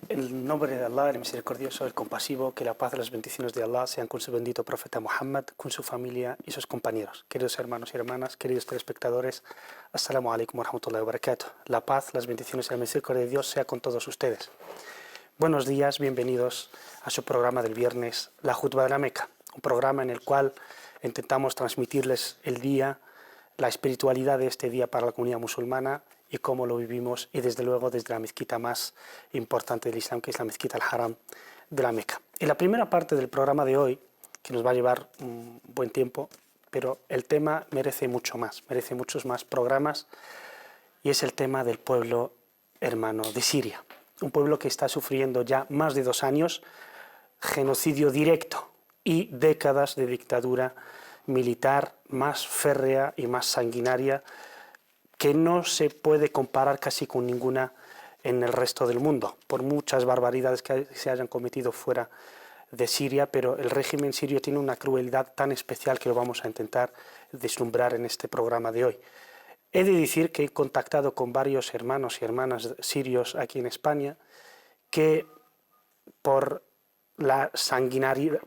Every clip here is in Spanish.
En el nombre de Allah, el misericordioso, el compasivo, que la paz y las bendiciones de Allah sean con su bendito profeta Muhammad, con su familia y sus compañeros. Queridos hermanos y hermanas, queridos telespectadores, Assalamu alaikum wa rahmatullahi wa barakatuh. La paz, las bendiciones y la misericordia de Dios sea con todos ustedes. Buenos días, bienvenidos a su programa del viernes, La Jutba de la Meca, un programa en el cual intentamos transmitirles el día, la espiritualidad de este día para la comunidad musulmana y cómo lo vivimos, y desde luego desde la mezquita más importante del Islam, que es la mezquita al-Haram de la Meca. En la primera parte del programa de hoy, que nos va a llevar un buen tiempo, pero el tema merece mucho más, merece muchos más programas, y es el tema del pueblo hermano de Siria. Un pueblo que está sufriendo ya más de 2 años genocidio directo y décadas de dictadura militar más férrea y más sanguinaria, que no se puede comparar casi con ninguna en el resto del mundo, por muchas barbaridades que se hayan cometido fuera de Siria, pero el régimen sirio tiene una crueldad tan especial que lo vamos a intentar deslumbrar en este programa de hoy. He de decir que he contactado con varios hermanos y hermanas sirios aquí en España que por lo sanguinario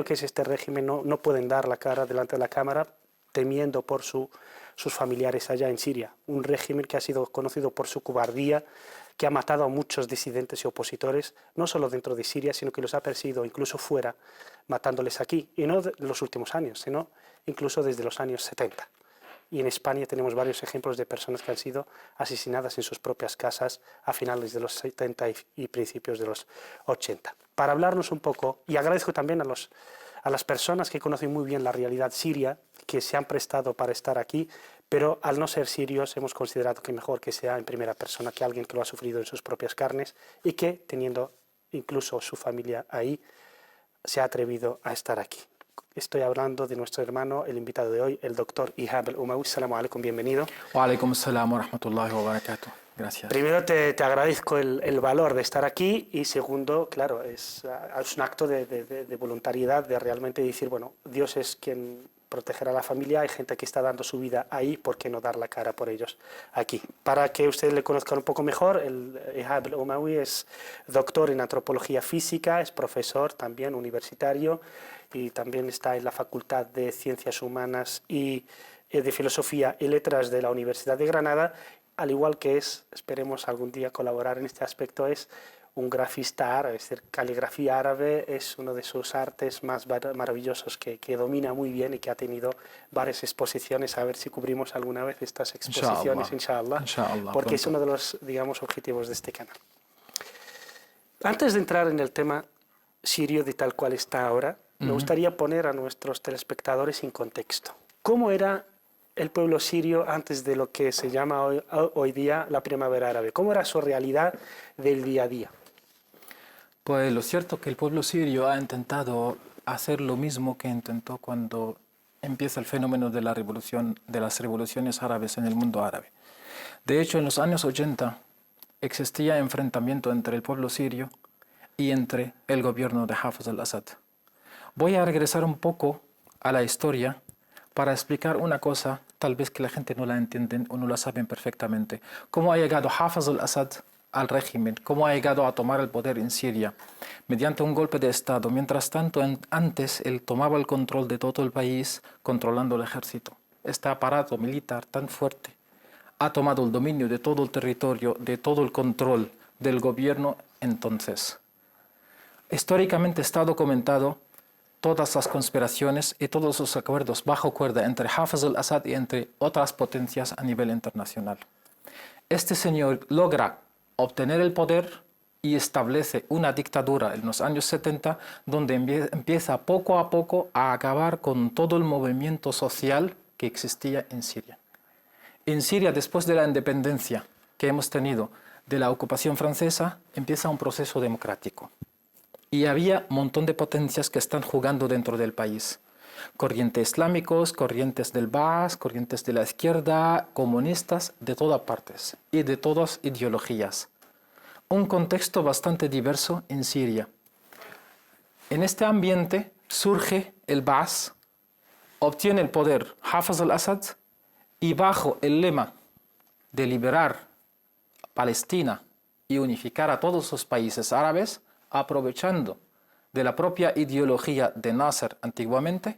que es este régimen no pueden dar la cara delante de la cámara, temiendo por sus familiares allá en Siria. Un régimen que ha sido conocido por su cobardía, que ha matado a muchos disidentes y opositores, no solo dentro de Siria, sino que los ha perseguido incluso fuera, matándoles aquí, y no en los últimos años, sino incluso desde los años 70. Y en España tenemos varios ejemplos de personas que han sido asesinadas en sus propias casas a finales de los 70 y principios de los 80. Para hablarnos un poco, y agradezco también a las personas que conocen muy bien la realidad siria, que se han prestado para estar aquí, pero al no ser sirios hemos considerado que mejor que sea en primera persona que alguien que lo ha sufrido en sus propias carnes y que, teniendo incluso su familia ahí, se ha atrevido a estar aquí. Estoy hablando de nuestro hermano, el invitado de hoy, el doctor Ihab al-Umawi. Assalamu alaikum, bienvenido. Wa alaikum assalam wa rahmatullahi wa barakatuh. Gracias. Primero te agradezco el valor de estar aquí, y segundo, claro, es un acto de voluntariedad, de realmente decir, bueno, Dios es quien protegerá a la familia, hay gente que está dando su vida ahí, ¿por qué no dar la cara por ellos aquí? Para que ustedes le conozcan un poco mejor, el Ihab al-Umawi es doctor en antropología física, es profesor también universitario, y también está en la Facultad de Ciencias Humanas y de Filosofía y Letras de la Universidad de Granada, al igual que esperemos algún día colaborar en este aspecto, es un grafista árabe, es decir, caligrafía árabe es uno de sus artes más maravillosos que domina muy bien y que ha tenido varias exposiciones. A ver si cubrimos alguna vez estas exposiciones, inshallah, porque es uno de los, digamos, objetivos de este canal. Antes de entrar en el tema sirio de tal cual está ahora, me gustaría poner a nuestros telespectadores en contexto. ¿Cómo era el pueblo sirio antes de lo que se llama hoy día la primavera árabe? ¿Cómo era su realidad del día a día? Pues lo cierto es que el pueblo sirio ha intentado hacer lo mismo que intentó cuando empieza el fenómeno de las revoluciones árabes en el mundo árabe. De hecho, en los años 80 existía enfrentamiento entre el pueblo sirio y entre el gobierno de Hafez al-Assad. Voy a regresar un poco a la historia para explicar una cosa, tal vez que la gente no la entienden o no la saben perfectamente. Cómo ha llegado Hafez al-Assad al régimen, cómo ha llegado a tomar el poder en Siria mediante un golpe de Estado. Mientras tanto, antes él tomaba el control de todo el país, controlando el ejército. Este aparato militar tan fuerte ha tomado el dominio de todo el territorio, de todo el control del gobierno entonces. Históricamente está documentado todas las conspiraciones y todos los acuerdos bajo cuerda entre Hafez al-Assad y entre otras potencias a nivel internacional. Este señor logra obtener el poder y establece una dictadura en los años 70 donde empieza poco a poco a acabar con todo el movimiento social que existía en Siria. En Siria, después de la independencia que hemos tenido de la ocupación francesa, empieza un proceso democrático. Y había un montón de potencias que están jugando dentro del país. Corrientes islámicos, corrientes del Baas, corrientes de la izquierda, comunistas, de todas partes y de todas ideologías. Un contexto bastante diverso en Siria. En este ambiente surge el Baas, obtiene el poder Hafez al-Assad y bajo el lema de liberar Palestina y unificar a todos los países árabes, aprovechando de la propia ideología de Nasser antiguamente,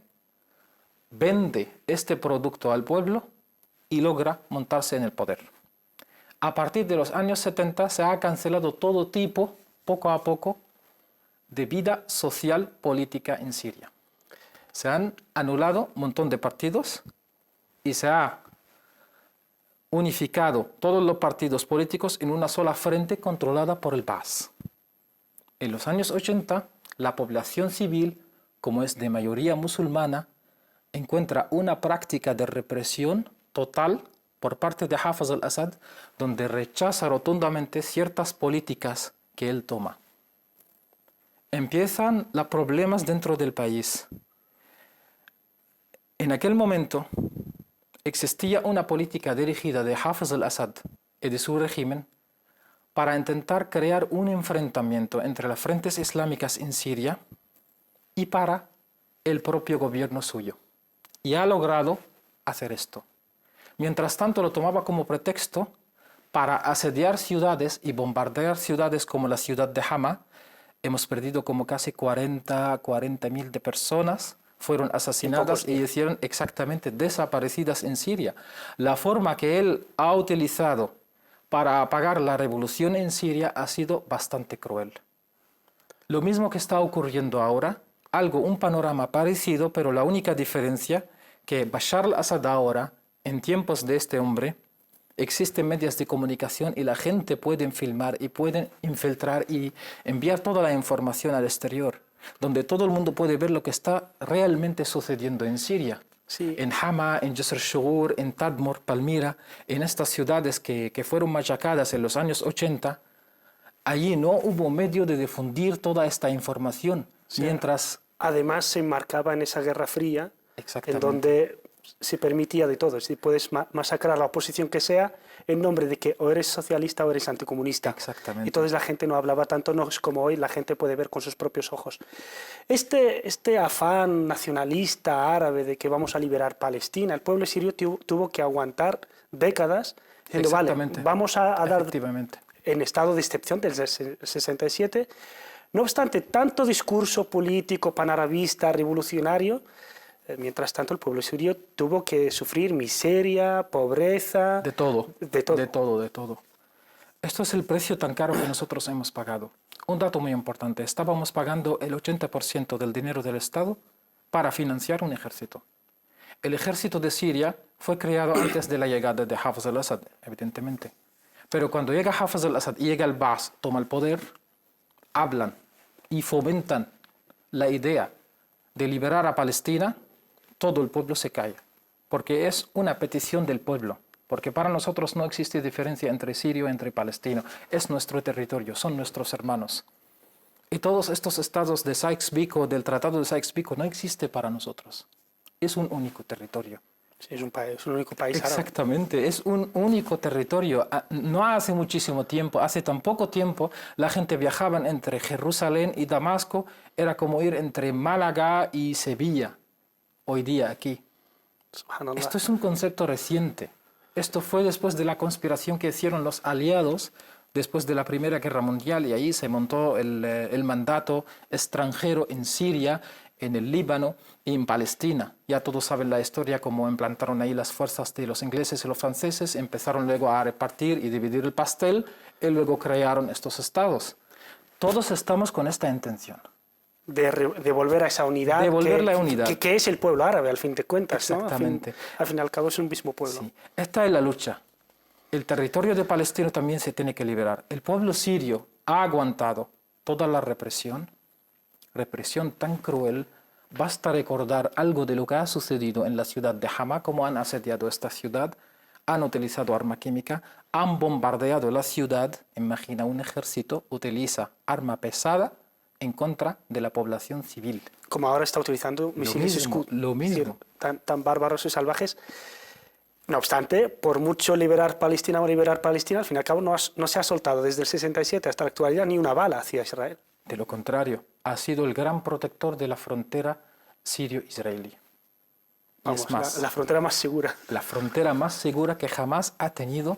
vende este producto al pueblo y logra montarse en el poder. A partir de los años 70 se ha cancelado todo tipo, poco a poco, de vida social política en Siria. Se han anulado un montón de partidos y se ha unificado todos los partidos políticos en una sola frente controlada por el Baas. En los años 80, la población civil, como es de mayoría musulmana, encuentra una práctica de represión total por parte de Hafez al-Assad, donde rechaza rotundamente ciertas políticas que él toma. Empiezan los problemas dentro del país. En aquel momento existía una política dirigida de Hafez al-Assad y de su régimen para intentar crear un enfrentamiento entre las frentes islámicas en Siria y para el propio gobierno suyo. Y ha logrado hacer esto. Mientras tanto, lo tomaba como pretexto para asediar ciudades y bombardear ciudades como la ciudad de Hama. Hemos perdido como casi 40.000 de personas, fueron asesinadas y hicieron exactamente desaparecidas en Siria. La forma que él ha utilizado para apagar la revolución en Siria ha sido bastante cruel. Lo mismo que está ocurriendo ahora, un panorama parecido, pero la única diferencia que Bashar al-Assad ahora, en tiempos de este hombre, existen medios de comunicación y la gente puede filmar y pueden infiltrar y enviar toda la información al exterior, donde todo el mundo puede ver lo que está realmente sucediendo en Siria. Sí. En Hama, en Jisr al-Shughur, en Tadmor, Palmira, en estas ciudades que fueron machacadas en los años 80, allí no hubo medio de difundir toda esta información. Sí. Mientras... Además se enmarcaba en esa Guerra Fría, en donde se permitía de todo. Es decir, puedes masacrar a la oposición que sea en nombre de que o eres socialista o eres anticomunista. Exactamente. Y entonces la gente no hablaba tanto, no es como hoy, la gente puede ver con sus propios ojos. Este afán nacionalista árabe de que vamos a liberar Palestina, el pueblo sirio tuvo que aguantar décadas diciendo, vale, vamos a dar en estado de excepción del 67. No obstante, tanto discurso político, panarabista, revolucionario, mientras tanto el pueblo sirio tuvo que sufrir miseria, pobreza... De todo. Esto es el precio tan caro que nosotros hemos pagado. Un dato muy importante, estábamos pagando el 80% del dinero del Estado para financiar un ejército. El ejército de Siria fue creado antes de la llegada de Hafez al-Assad, evidentemente. Pero cuando llega Hafez al-Assad y llega el Baas, toma el poder, hablan y fomentan la idea de liberar a Palestina, todo el pueblo se calla, porque es una petición del pueblo, porque para nosotros no existe diferencia entre sirio y entre palestino, es nuestro territorio, son nuestros hermanos. Y todos estos estados de Sykes-Picot, del Tratado de Sykes-Picot, no existe para nosotros, es un único territorio. Sí, es un único país árabe. Exactamente, es un único territorio. No hace muchísimo tiempo, hace tan poco tiempo, la gente viajaba entre Jerusalén y Damasco, era como ir entre Málaga y Sevilla, hoy día aquí. Esto es un concepto reciente. Esto fue después de la conspiración que hicieron los aliados después de la Primera Guerra Mundial y ahí se montó el mandato extranjero en Siria, en el Líbano y en Palestina. Ya todos saben la historia, cómo implantaron ahí las fuerzas de los ingleses y los franceses, empezaron luego a repartir y dividir el pastel y luego crearon estos estados. Todos estamos con esta intención. De volver a esa unidad, que es el pueblo árabe, al fin de cuentas. Exactamente. ¿No? Al fin y al cabo es un mismo pueblo. Sí. Esta es la lucha. el territorio de Palestina también se tiene que liberar. El pueblo sirio ha aguantado toda la represión tan cruel. Basta recordar algo de lo que ha sucedido en la ciudad de Hama, cómo han asediado esta ciudad, han utilizado arma química, han bombardeado la ciudad. Imagina, un ejército utiliza arma pesada en contra de la población civil. Como ahora está utilizando misiles Scud. Lo mismo. Tan bárbaros y salvajes. No obstante, por mucho liberar Palestina, al fin y al cabo no se ha soltado desde el 67 hasta la actualidad ni una bala hacia Israel. De lo contrario, ha sido el gran protector de la frontera sirio-israelí. Vamos, la frontera más segura. La frontera más segura que jamás ha tenido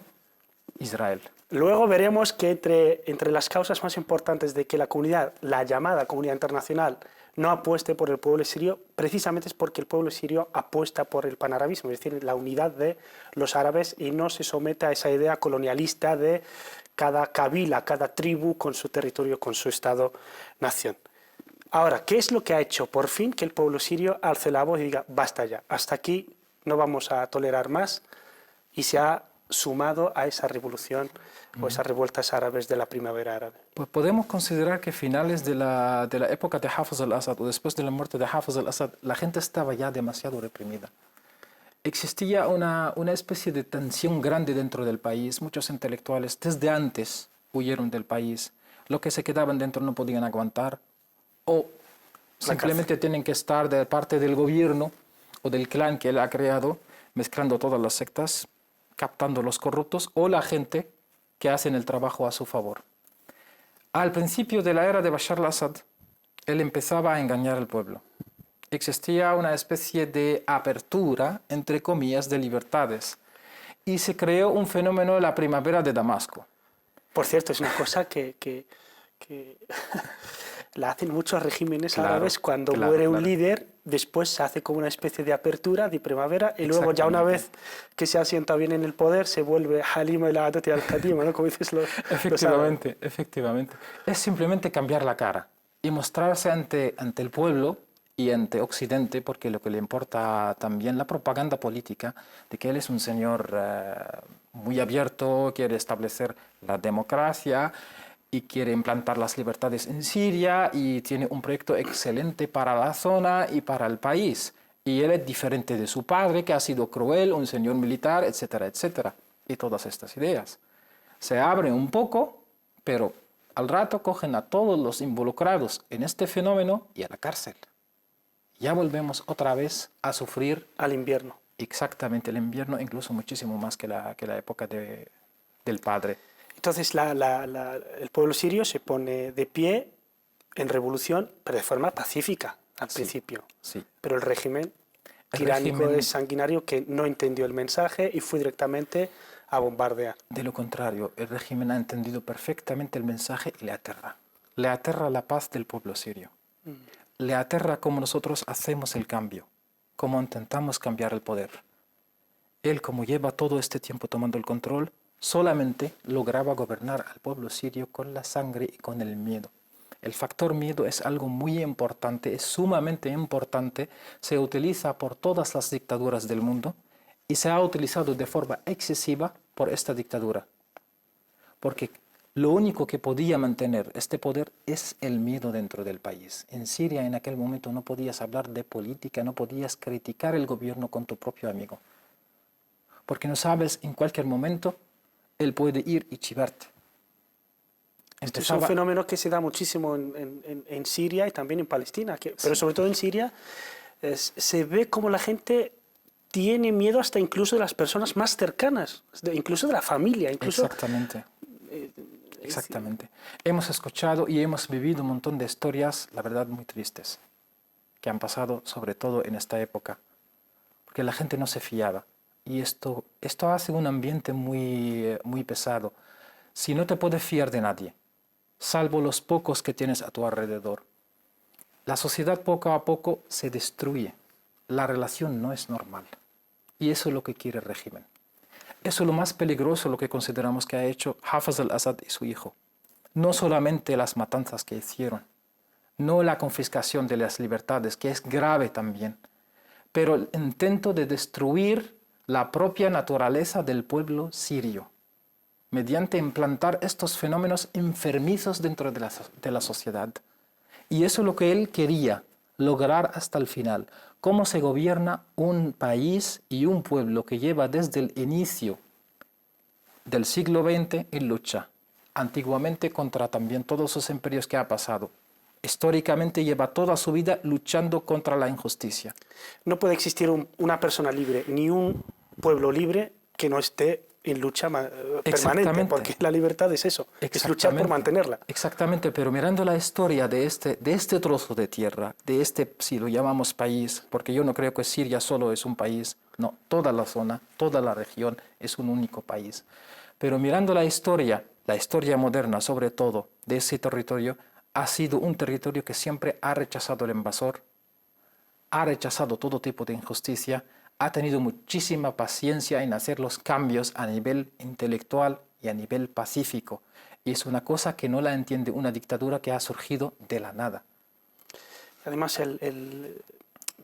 Israel. Luego veremos que entre las causas más importantes de que la llamada comunidad internacional, no apueste por el pueblo sirio, precisamente es porque el pueblo sirio apuesta por el panarabismo, es decir, la unidad de los árabes, y no se somete a esa idea colonialista de cada kabila, cada tribu con su territorio, con su Estado-nación. Ahora, ¿qué es lo que ha hecho por fin que el pueblo sirio alce la voz y diga, basta ya, hasta aquí no vamos a tolerar más, y se ha sumado a esa revolución o esas revueltas árabes de la primavera árabe? Pues podemos considerar que finales de la época de Hafez al-Assad o después de la muerte de Hafez al-Assad, la gente estaba ya demasiado reprimida. Existía una especie de tensión grande dentro del país. Muchos intelectuales desde antes huyeron del país. Los que se quedaban dentro no podían aguantar o simplemente tienen que estar de parte del gobierno o del clan que él ha creado, mezclando todas las sectas, captando los corruptos o la gente que hacen el trabajo a su favor. Al principio de la era de Bashar al-Assad, él empezaba a engañar al pueblo. Existía una especie de apertura, entre comillas, de libertades. Y se creó un fenómeno de la primavera de Damasco. Por cierto, es una cosa que la hacen muchos regímenes árabes cuando muere un líder, después se hace como una especie de apertura de primavera y luego ya una vez que se asienta bien en el poder se vuelve Halima el Adati al-Qadima, ¿no? Como dices efectivamente. Es simplemente cambiar la cara y mostrarse ante el pueblo y ante Occidente, porque lo que le importa también la propaganda política de que él es un señor muy abierto, quiere establecer la democracia y quiere implantar las libertades en Siria y tiene un proyecto excelente para la zona y para el país. Y él es diferente de su padre, que ha sido cruel, un señor militar, etcétera, etcétera. Y todas estas ideas. Se abren un poco, pero al rato cogen a todos los involucrados en este fenómeno y a la cárcel. Ya volvemos otra vez a sufrir al invierno. Exactamente, el invierno, incluso muchísimo más que la época del padre. Entonces el pueblo sirio se pone de pie en revolución, pero de forma pacífica al principio. Sí. Pero el régimen tiránico es sanguinario que no entendió el mensaje y fue directamente a bombardear. De lo contrario, el régimen ha entendido perfectamente el mensaje y le aterra. Le aterra la paz del pueblo sirio. Le aterra cómo nosotros hacemos el cambio, cómo intentamos cambiar el poder. Él, como lleva todo este tiempo tomando el control, solamente lograba gobernar al pueblo sirio con la sangre y con el miedo. El factor miedo es algo muy importante, es sumamente importante, se utiliza por todas las dictaduras del mundo y se ha utilizado de forma excesiva por esta dictadura. Porque lo único que podía mantener este poder es el miedo dentro del país. En Siria en aquel momento no podías hablar de política, no podías criticar el gobierno con tu propio amigo. Porque no sabes, en cualquier momento, él puede ir y chivarte. Este es un fenómeno que se da muchísimo en Siria y también en Palestina, pero sobre todo en Siria se ve como la gente tiene miedo hasta incluso de las personas más cercanas, incluso de la familia. Exactamente. Hemos escuchado y hemos vivido un montón de historias, la verdad, muy tristes, que han pasado sobre todo en esta época, porque la gente no se fiaba. Y esto hace un ambiente muy pesado. Si no te puedes fiar de nadie, salvo los pocos que tienes a tu alrededor, la sociedad poco a poco se destruye. La relación no es normal. Y eso es lo que quiere el régimen. Eso es lo más peligroso, lo que consideramos que ha hecho Hafez al-Assad y su hijo. No solamente las matanzas que hicieron, no la confiscación de las libertades, que es grave también, pero el intento de destruir la propia naturaleza del pueblo sirio. mediante implantar estos fenómenos enfermizos dentro de la sociedad. Y eso es lo que él quería lograr hasta el final. Cómo se gobierna un país y un pueblo que lleva desde el inicio del siglo XX en lucha. Antiguamente contra también todos esos imperios que ha pasado. Históricamente lleva toda su vida luchando contra la injusticia. No puede existir una persona libre ni un pueblo libre que no esté en lucha permanente, porque la libertad es eso, es luchar por mantenerla. Exactamente, pero mirando la historia de este trozo de tierra, de si lo llamamos país, porque yo no creo que Siria solo es un país, no, toda la zona, toda la región es un único país. Pero mirando la historia moderna sobre todo de ese territorio, ha sido un territorio que siempre ha rechazado el invasor, ha rechazado todo tipo de injusticia, ha tenido muchísima paciencia en hacer los cambios a nivel intelectual y a nivel pacífico. Y es una cosa que no la entiende una dictadura que ha surgido de la nada. Además,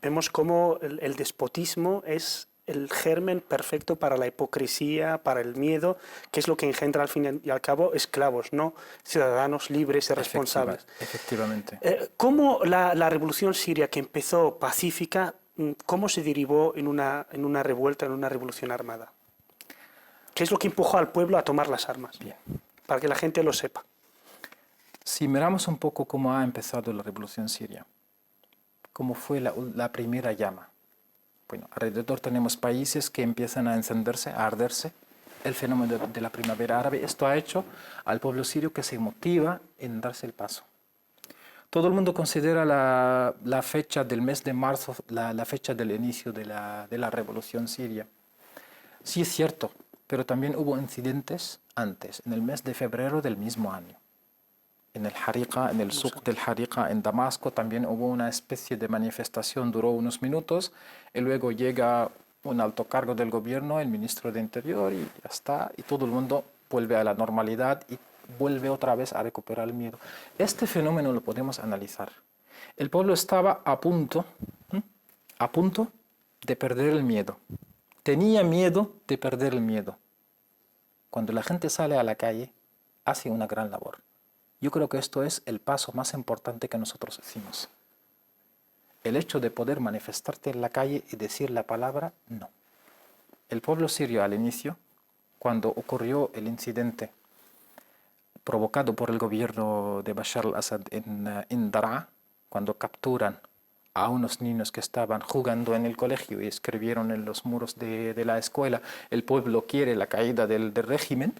vemos cómo el despotismo es el germen perfecto para la hipocresía, para el miedo, que es lo que engendra al fin y al cabo esclavos, no ciudadanos libres y responsables. Efectivamente. ¿Cómo la revolución siria, que empezó pacífica, cómo se derivó en una revuelta, en una revolución armada? ¿Qué es lo que empujó al pueblo a tomar las armas? Bien. Para que la gente lo sepa. Si miramos un poco cómo ha empezado la revolución siria, cómo fue la primera llama. Bueno, alrededor tenemos países que empiezan a encenderse, a arderse. El fenómeno de la primavera árabe, esto ha hecho al pueblo sirio que se motiva en darse el paso. Todo el mundo considera la fecha del mes de marzo, la fecha del inicio de la revolución siria. Sí es cierto, pero también hubo incidentes antes, en el mes de febrero del mismo año. En el Hariqa, en el Suq del Hariqa, en Damasco, también hubo una especie de manifestación, duró unos minutos, y luego llega un alto cargo del gobierno, el ministro de Interior, y ya está, y todo el mundo vuelve a la normalidad y vuelve otra vez a recuperar el miedo. Este fenómeno lo podemos analizar. El pueblo estaba a punto de perder el miedo. Tenía miedo de perder el miedo. Cuando la gente sale a la calle, hace una gran labor. Yo creo que esto es el paso más importante que nosotros hicimos. El hecho de poder manifestarte en la calle y decir la palabra no. El pueblo sirio al inicio, cuando ocurrió el incidente provocado por el gobierno de Bashar al-Assad en Daraa, cuando capturan a unos niños que estaban jugando en el colegio y escribieron en los muros de la escuela, el pueblo quiere la caída del régimen,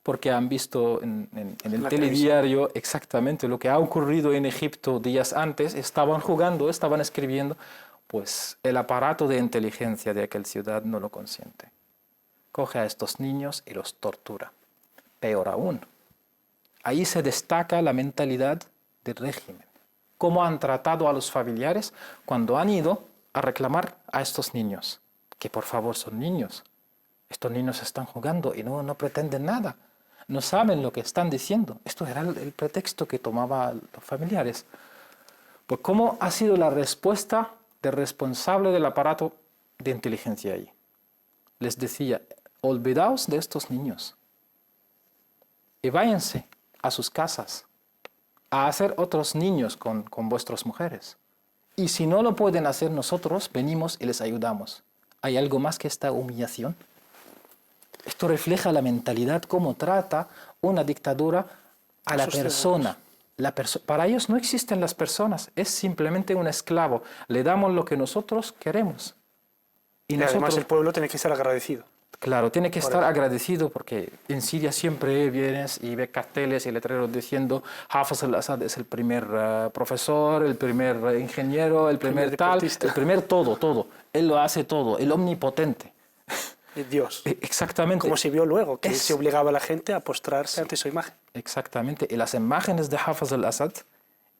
porque han visto en el telediario exactamente lo que ha ocurrido en Egipto días antes, estaban jugando, estaban escribiendo, pues el aparato de inteligencia de aquella ciudad no lo consiente. Coge a estos niños y los tortura. Peor aún, ahí se destaca la mentalidad del régimen. Cómo han tratado a los familiares cuando han ido a reclamar a estos niños, que por favor son niños. Estos niños están jugando y no pretenden nada. No saben lo que están diciendo. Esto era el pretexto que tomaban los familiares. Pues ¿cómo ha sido la respuesta del responsable del aparato de inteligencia ahí? Les decía, olvidaos de estos niños y váyanse a sus casas a hacer otros niños con vuestras mujeres. Y si no lo pueden hacer, nosotros venimos y les ayudamos. ¿Hay algo más que esta humillación? Esto refleja la mentalidad, cómo trata una dictadura a la persona. Para ellos no existen las personas, es simplemente un esclavo. Le damos lo que nosotros queremos. Y además el pueblo tiene que estar agradecido. Claro, tiene que estar agradecido porque en Siria siempre vienes y ves carteles y letreros diciendo Hafez al-Assad es el primer profesor, el primer ingeniero, el primer tal, el primer todo. Él lo hace todo, el omnipotente. Dios. Exactamente. Como se vio luego, que se obligaba a la gente a postrarse ante su imagen. Exactamente. Y las imágenes de Hafez al-Assad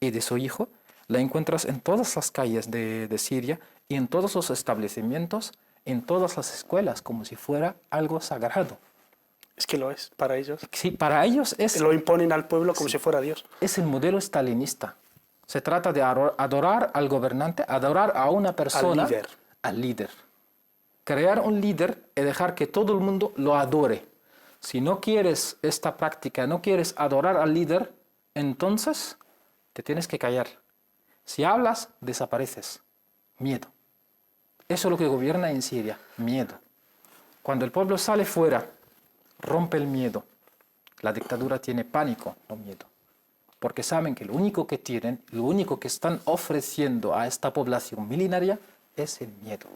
y de su hijo la encuentras en todas las calles de Siria y en todos los establecimientos, en todas las escuelas, como si fuera algo sagrado. Es que lo es, para ellos. Sí, para ellos es... Lo imponen al pueblo como si fuera Dios. Es el modelo stalinista. Se trata de adorar al gobernante, adorar a una persona... Al líder. Crear un líder y dejar que todo el mundo lo adore. Si no quieres esta práctica, no quieres adorar al líder, entonces te tienes que callar. Si hablas, desapareces. Miedo. Eso es lo que gobierna en Siria, miedo. Cuando el pueblo sale fuera, rompe el miedo. La dictadura tiene pánico, no miedo. Porque saben que lo único que tienen, lo único que están ofreciendo a esta población milenaria es el miedo.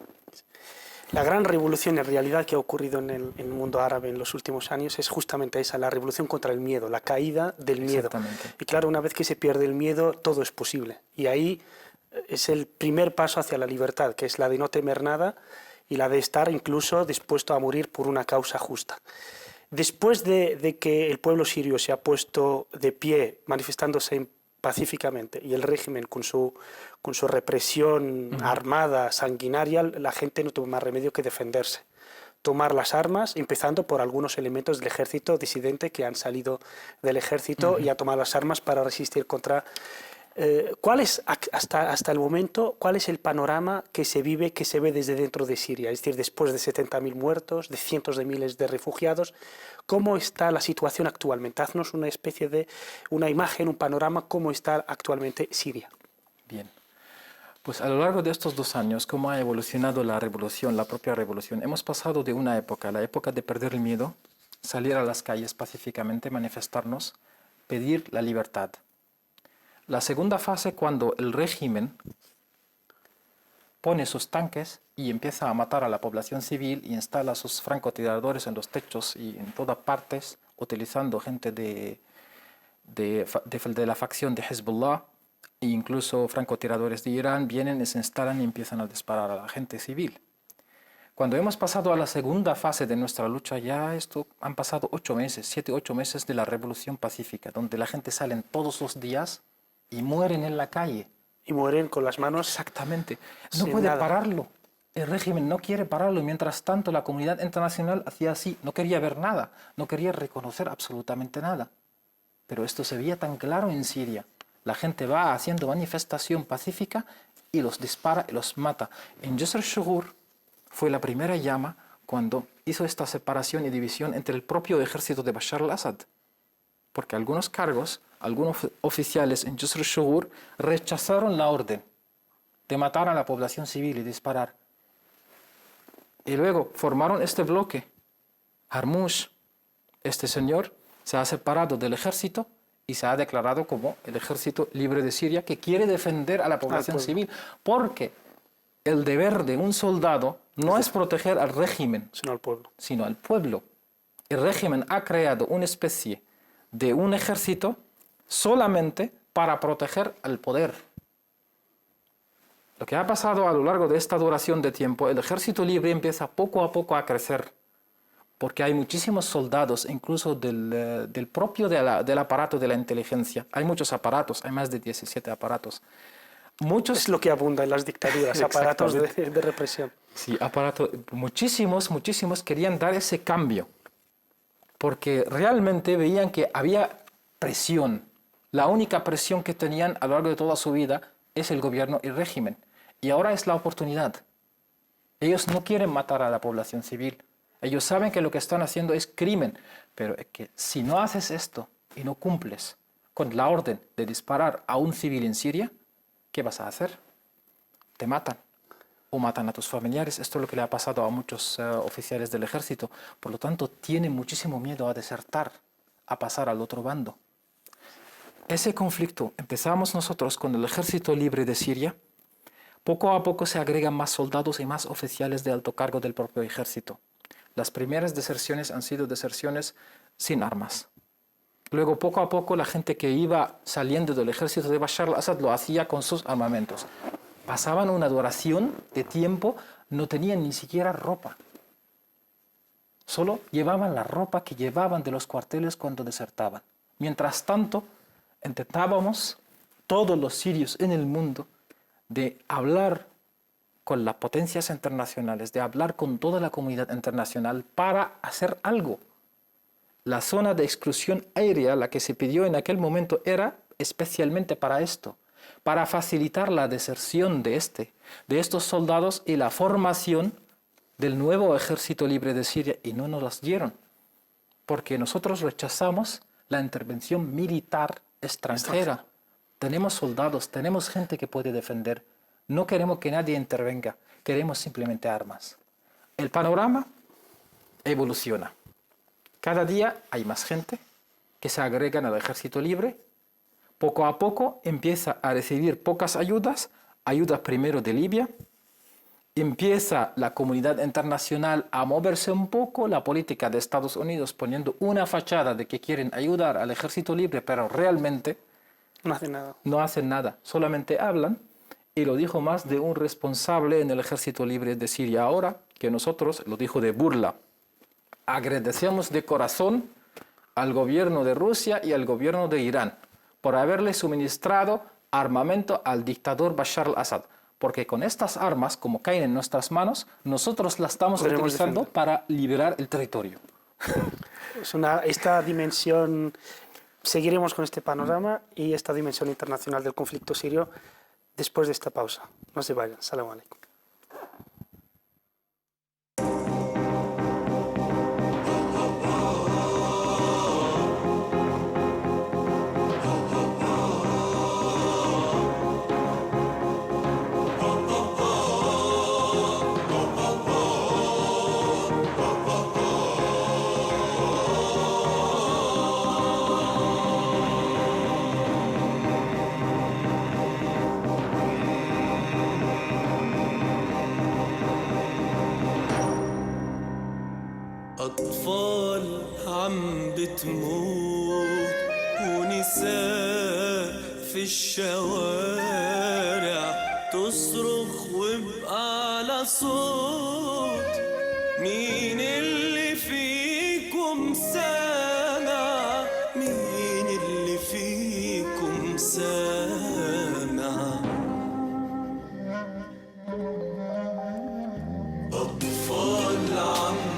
La gran revolución en realidad que ha ocurrido en el mundo árabe en los últimos años es justamente esa, la revolución contra el miedo, la caída del miedo. Exactamente. Y claro, una vez que se pierde el miedo, todo es posible. Y ahí es el primer paso hacia la libertad, que es la de no temer nada y la de estar incluso dispuesto a morir por una causa justa. Después de que el pueblo sirio se ha puesto de pie, manifestándose pacíficamente, y el régimen con su represión armada, sanguinaria, la gente no tuvo más remedio que defenderse. Tomar las armas, empezando por algunos elementos del ejército disidente que han salido del ejército y a tomar las armas para resistir contra... ¿Cuál es, hasta el momento, cuál es el panorama que se vive, que se ve desde dentro de Siria? Es decir, después de 70.000 muertos, de cientos de miles de refugiados, ¿cómo está la situación actualmente? Haznos una especie de, una imagen, un panorama, ¿cómo está actualmente Siria? Bien. Pues a lo largo de estos 2 años, ¿cómo ha evolucionado la revolución, la propia revolución? Hemos pasado de una época, la época de perder el miedo, salir a las calles pacíficamente, manifestarnos, pedir la libertad. La segunda fase, cuando el régimen pone sus tanques y empieza a matar a la población civil y instala sus francotiradores en los techos y en todas partes, utilizando gente de la facción de Hezbollah e incluso francotiradores de Irán, vienen y se instalan y empiezan a disparar a la gente civil. Cuando hemos pasado a la segunda fase de nuestra lucha, ya han pasado 8 meses, 7, 8 meses de la revolución pacífica, donde la gente sale todos los días y mueren en la calle. Y mueren con las manos... Exactamente. No puede pararlo. El régimen no quiere pararlo. Mientras tanto, la comunidad internacional hacía así. No quería ver nada. No quería reconocer absolutamente nada. Pero esto se veía tan claro en Siria. La gente va haciendo manifestación pacífica y los dispara y los mata. En Yusr al-Shughur fue la primera llama cuando hizo esta separación y división entre el propio ejército de Bashar al-Assad. Porque algunos cargos, algunos oficiales en Yusr al-Shughur rechazaron la orden de matar a la población civil y disparar. Y luego formaron este bloque. Harmoush, este señor, se ha separado del ejército y se ha declarado como el ejército libre de Siria que quiere defender a la población civil. Porque el deber de un soldado no es proteger al régimen, sino al pueblo. El régimen ha creado una especie de un ejército solamente para proteger al poder. Lo que ha pasado a lo largo de esta duración de tiempo, el ejército libre empieza poco a poco a crecer, porque hay muchísimos soldados, incluso del propio del aparato de la inteligencia. Hay muchos aparatos, hay más de 17 aparatos. Es lo que abunda en las dictaduras, aparatos de represión. Sí, muchísimos querían dar ese cambio, porque realmente veían que había presión. La única presión que tenían a lo largo de toda su vida es el gobierno y el régimen. Y ahora es la oportunidad. Ellos no quieren matar a la población civil. Ellos saben que lo que están haciendo es crimen. Pero es que si no haces esto y no cumples con la orden de disparar a un civil en Siria, ¿qué vas a hacer? Te matan. O matan a tus familiares. Esto es lo que le ha pasado a muchos oficiales del ejército. Por lo tanto, tienen muchísimo miedo a desertar, a pasar al otro bando. Ese conflicto empezamos nosotros con el ejército libre de Siria. Poco a poco se agregan más soldados y más oficiales de alto cargo del propio ejército. Las primeras deserciones han sido deserciones sin armas. Luego, poco a poco, la gente que iba saliendo del ejército de Bashar al-Assad lo hacía con sus armamentos. Pasaban una duración de tiempo, no tenían ni siquiera ropa. Solo llevaban la ropa que llevaban de los cuarteles cuando desertaban. Mientras tanto, intentábamos, todos los sirios en el mundo, de hablar con las potencias internacionales, de hablar con toda la comunidad internacional para hacer algo. La zona de exclusión aérea, la que se pidió en aquel momento, era especialmente para esto, para facilitar la deserción de estos soldados y la formación del nuevo ejército libre de Siria, y no nos las dieron. porque nosotros rechazamos la intervención militar extranjera. Tenemos soldados, tenemos gente que puede defender. No queremos que nadie intervenga, queremos simplemente armas. El panorama evoluciona. Cada día hay más gente que se agregan al ejército libre. Poco a poco empieza a recibir pocas ayudas primero de Libia. Empieza la comunidad internacional a moverse un poco, la política de Estados Unidos poniendo una fachada de que quieren ayudar al ejército libre, pero realmente No hacen nada. no hacen nada, solamente hablan. Y lo dijo más de un responsable en el ejército libre de Siria ahora, que nosotros, lo dijo de burla. Agradecemos de corazón al gobierno de Rusia y al gobierno de Irán por haberle suministrado armamento al dictador Bashar al-Assad. Porque con estas armas, como caen en nuestras manos, nosotros las estamos utilizando para liberar el territorio. Esta dimensión, seguiremos con este panorama y esta dimensión internacional del conflicto sirio después de esta pausa. No se vayan. Salam alaikum. أطفال عم بتموت ونساء في الشوارع تصرخ وبأعلى صوت مين اللي فيكم سامع مين اللي فيكم سامع أطفال عم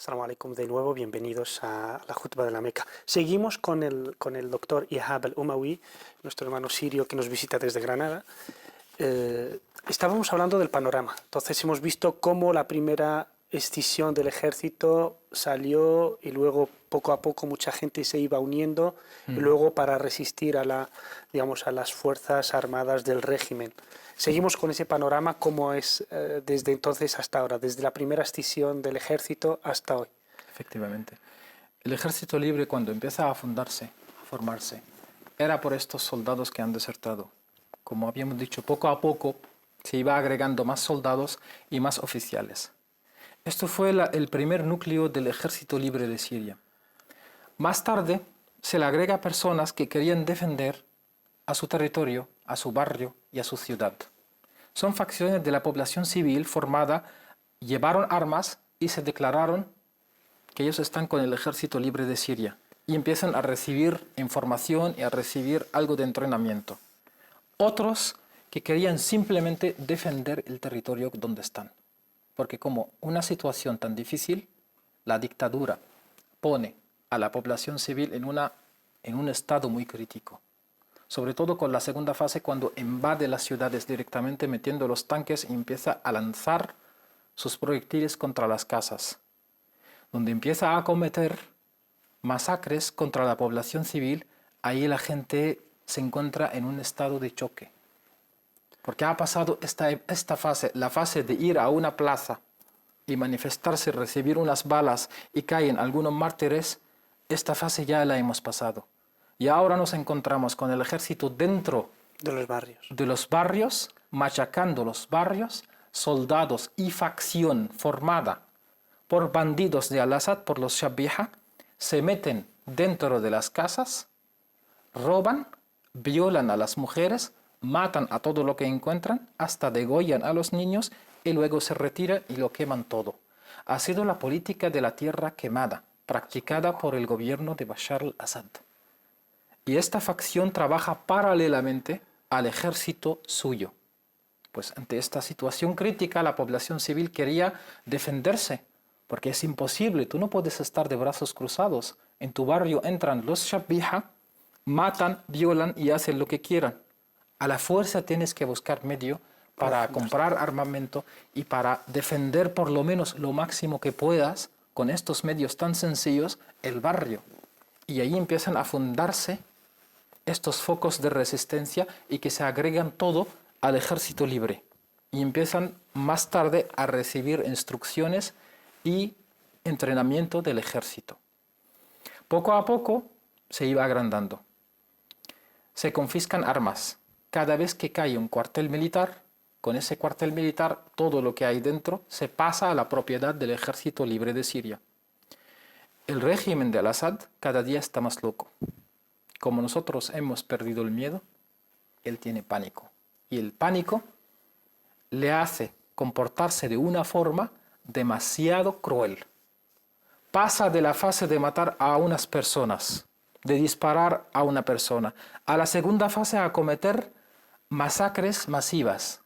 Assalamu alaikum de nuevo, bienvenidos a la Jutba de la Meca. Seguimos con el doctor Ihab al-Umawi, nuestro hermano sirio que nos visita desde Granada. Estábamos hablando del panorama, entonces hemos visto cómo la primera escisión del ejército salió y luego poco a poco mucha gente se iba uniendo y luego para resistir a las fuerzas armadas del régimen. Seguimos con ese panorama, cómo es desde entonces hasta ahora, desde la primera escisión del ejército hasta hoy. Efectivamente. El ejército libre, cuando empieza a fundarse, a formarse, era por estos soldados que han desertado. Como habíamos dicho, poco a poco se iba agregando más soldados y más oficiales. Esto fue el primer núcleo del ejército libre de Siria. Más tarde se le agrega personas que querían defender a su territorio, a su barrio y a su ciudad. Son facciones de la población civil formada, llevaron armas y se declararon que ellos están con el ejército libre de Siria y empiezan a recibir información y a recibir algo de entrenamiento. Otros que querían simplemente defender el territorio donde están. Porque como una situación tan difícil, la dictadura pone a la población civil en un estado muy crítico. Sobre todo con la segunda fase, cuando invade las ciudades directamente metiendo los tanques y empieza a lanzar sus proyectiles contra las casas. Donde empieza a cometer masacres contra la población civil, ahí la gente se encuentra en un estado de choque. Porque ha pasado esta fase, la fase de ir a una plaza y manifestarse, recibir unas balas y caen algunos mártires, esta fase ya la hemos pasado. Y ahora nos encontramos con el ejército dentro de los barrios, machacando los barrios, soldados y facción formada por bandidos de Al-Assad, por los Shabiha, se meten dentro de las casas, roban, violan a las mujeres, matan a todo lo que encuentran, hasta degollan a los niños y luego se retiran y lo queman todo. Ha sido la política de la tierra quemada, practicada por el gobierno de Bashar al-Assad. Y esta facción trabaja paralelamente al ejército suyo. Pues ante esta situación crítica, la población civil quería defenderse, porque es imposible, tú no puedes estar de brazos cruzados. En tu barrio entran los Shabiha, matan, violan y hacen lo que quieran. A la fuerza tienes que buscar medio para comprar armamento y para defender por lo menos lo máximo que puedas con estos medios tan sencillos el barrio. Y ahí empiezan a fundarse estos focos de resistencia y que se agregan todo al ejército libre. Y empiezan más tarde a recibir instrucciones y entrenamiento del ejército. Poco a poco se iba agrandando. Se confiscan armas. Cada vez que cae un cuartel militar, con ese cuartel militar, todo lo que hay dentro se pasa a la propiedad del ejército libre de Siria. El régimen de Al-Assad cada día está más loco. Como nosotros hemos perdido el miedo, él tiene pánico. Y el pánico le hace comportarse de una forma demasiado cruel. Pasa de la fase de matar a unas personas, de disparar a una persona, a la segunda fase a cometer masacres masivas.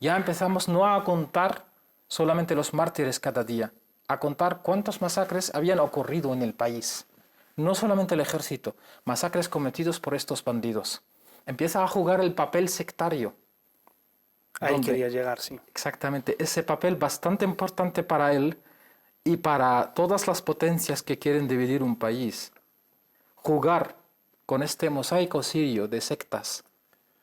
Ya empezamos no a contar solamente los mártires cada día, a contar cuántas masacres habían ocurrido en el país. No solamente el ejército, masacres cometidos por estos bandidos. Empieza a jugar el papel sectario. Ahí quería llegar, sí. Exactamente, ese papel bastante importante para él y para todas las potencias que quieren dividir un país. Jugar con este mosaico sirio de sectas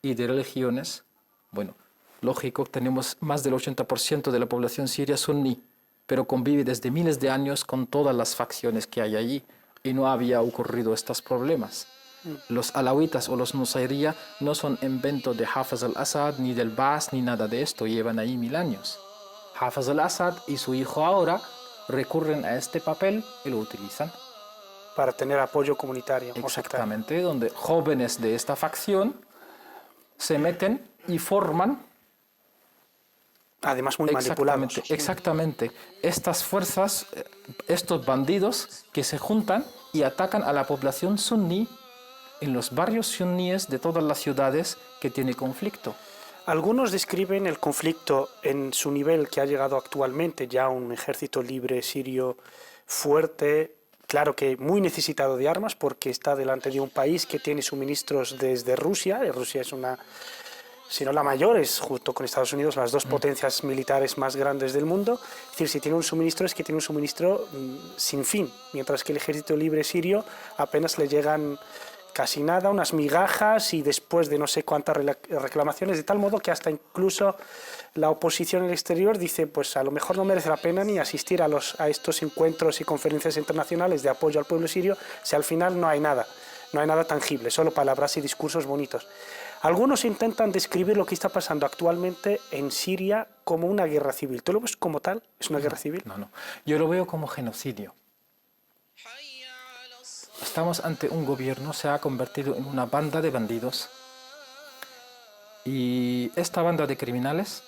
y de religiones, bueno, lógico, tenemos más del 80% de la población siria suní, pero convive desde miles de años con todas las facciones que hay allí y no había ocurrido estos problemas. Los alawitas o los nusayriya no son invento de Hafez al-Assad, ni del Baas, ni nada de esto, llevan ahí 1000 años. Hafez al-Assad y su hijo ahora recurren a este papel y lo utilizan. Para tener apoyo comunitario. Exactamente, donde jóvenes de esta facción se meten y forman. Además muy manipulados. Exactamente. Estas fuerzas, estos bandidos que se juntan y atacan a la población suní en los barrios suníes de todas las ciudades que tiene conflicto. Algunos describen el conflicto en su nivel que ha llegado actualmente, ya un ejército libre sirio fuerte, claro que muy necesitado de armas porque está delante de un país que tiene suministros desde Rusia. Rusia es una, si no la mayor, es junto con Estados Unidos las dos potencias militares más grandes del mundo. Es decir, si tiene un suministro es que tiene un suministro sin fin, mientras que el ejército libre sirio apenas le llegan casi nada, unas migajas y después de no sé cuántas reclamaciones, de tal modo que hasta incluso la oposición en el exterior dice pues a lo mejor no merece la pena ni asistir a estos encuentros y conferencias internacionales de apoyo al pueblo sirio si al final no hay nada tangible, solo palabras y discursos bonitos. Algunos intentan describir lo que está pasando actualmente en Siria como una guerra civil. ¿Tú lo ves como tal? ¿Es una guerra civil? No. Yo lo veo como genocidio. Estamos ante un gobierno, se ha convertido en una banda de bandidos y esta banda de criminales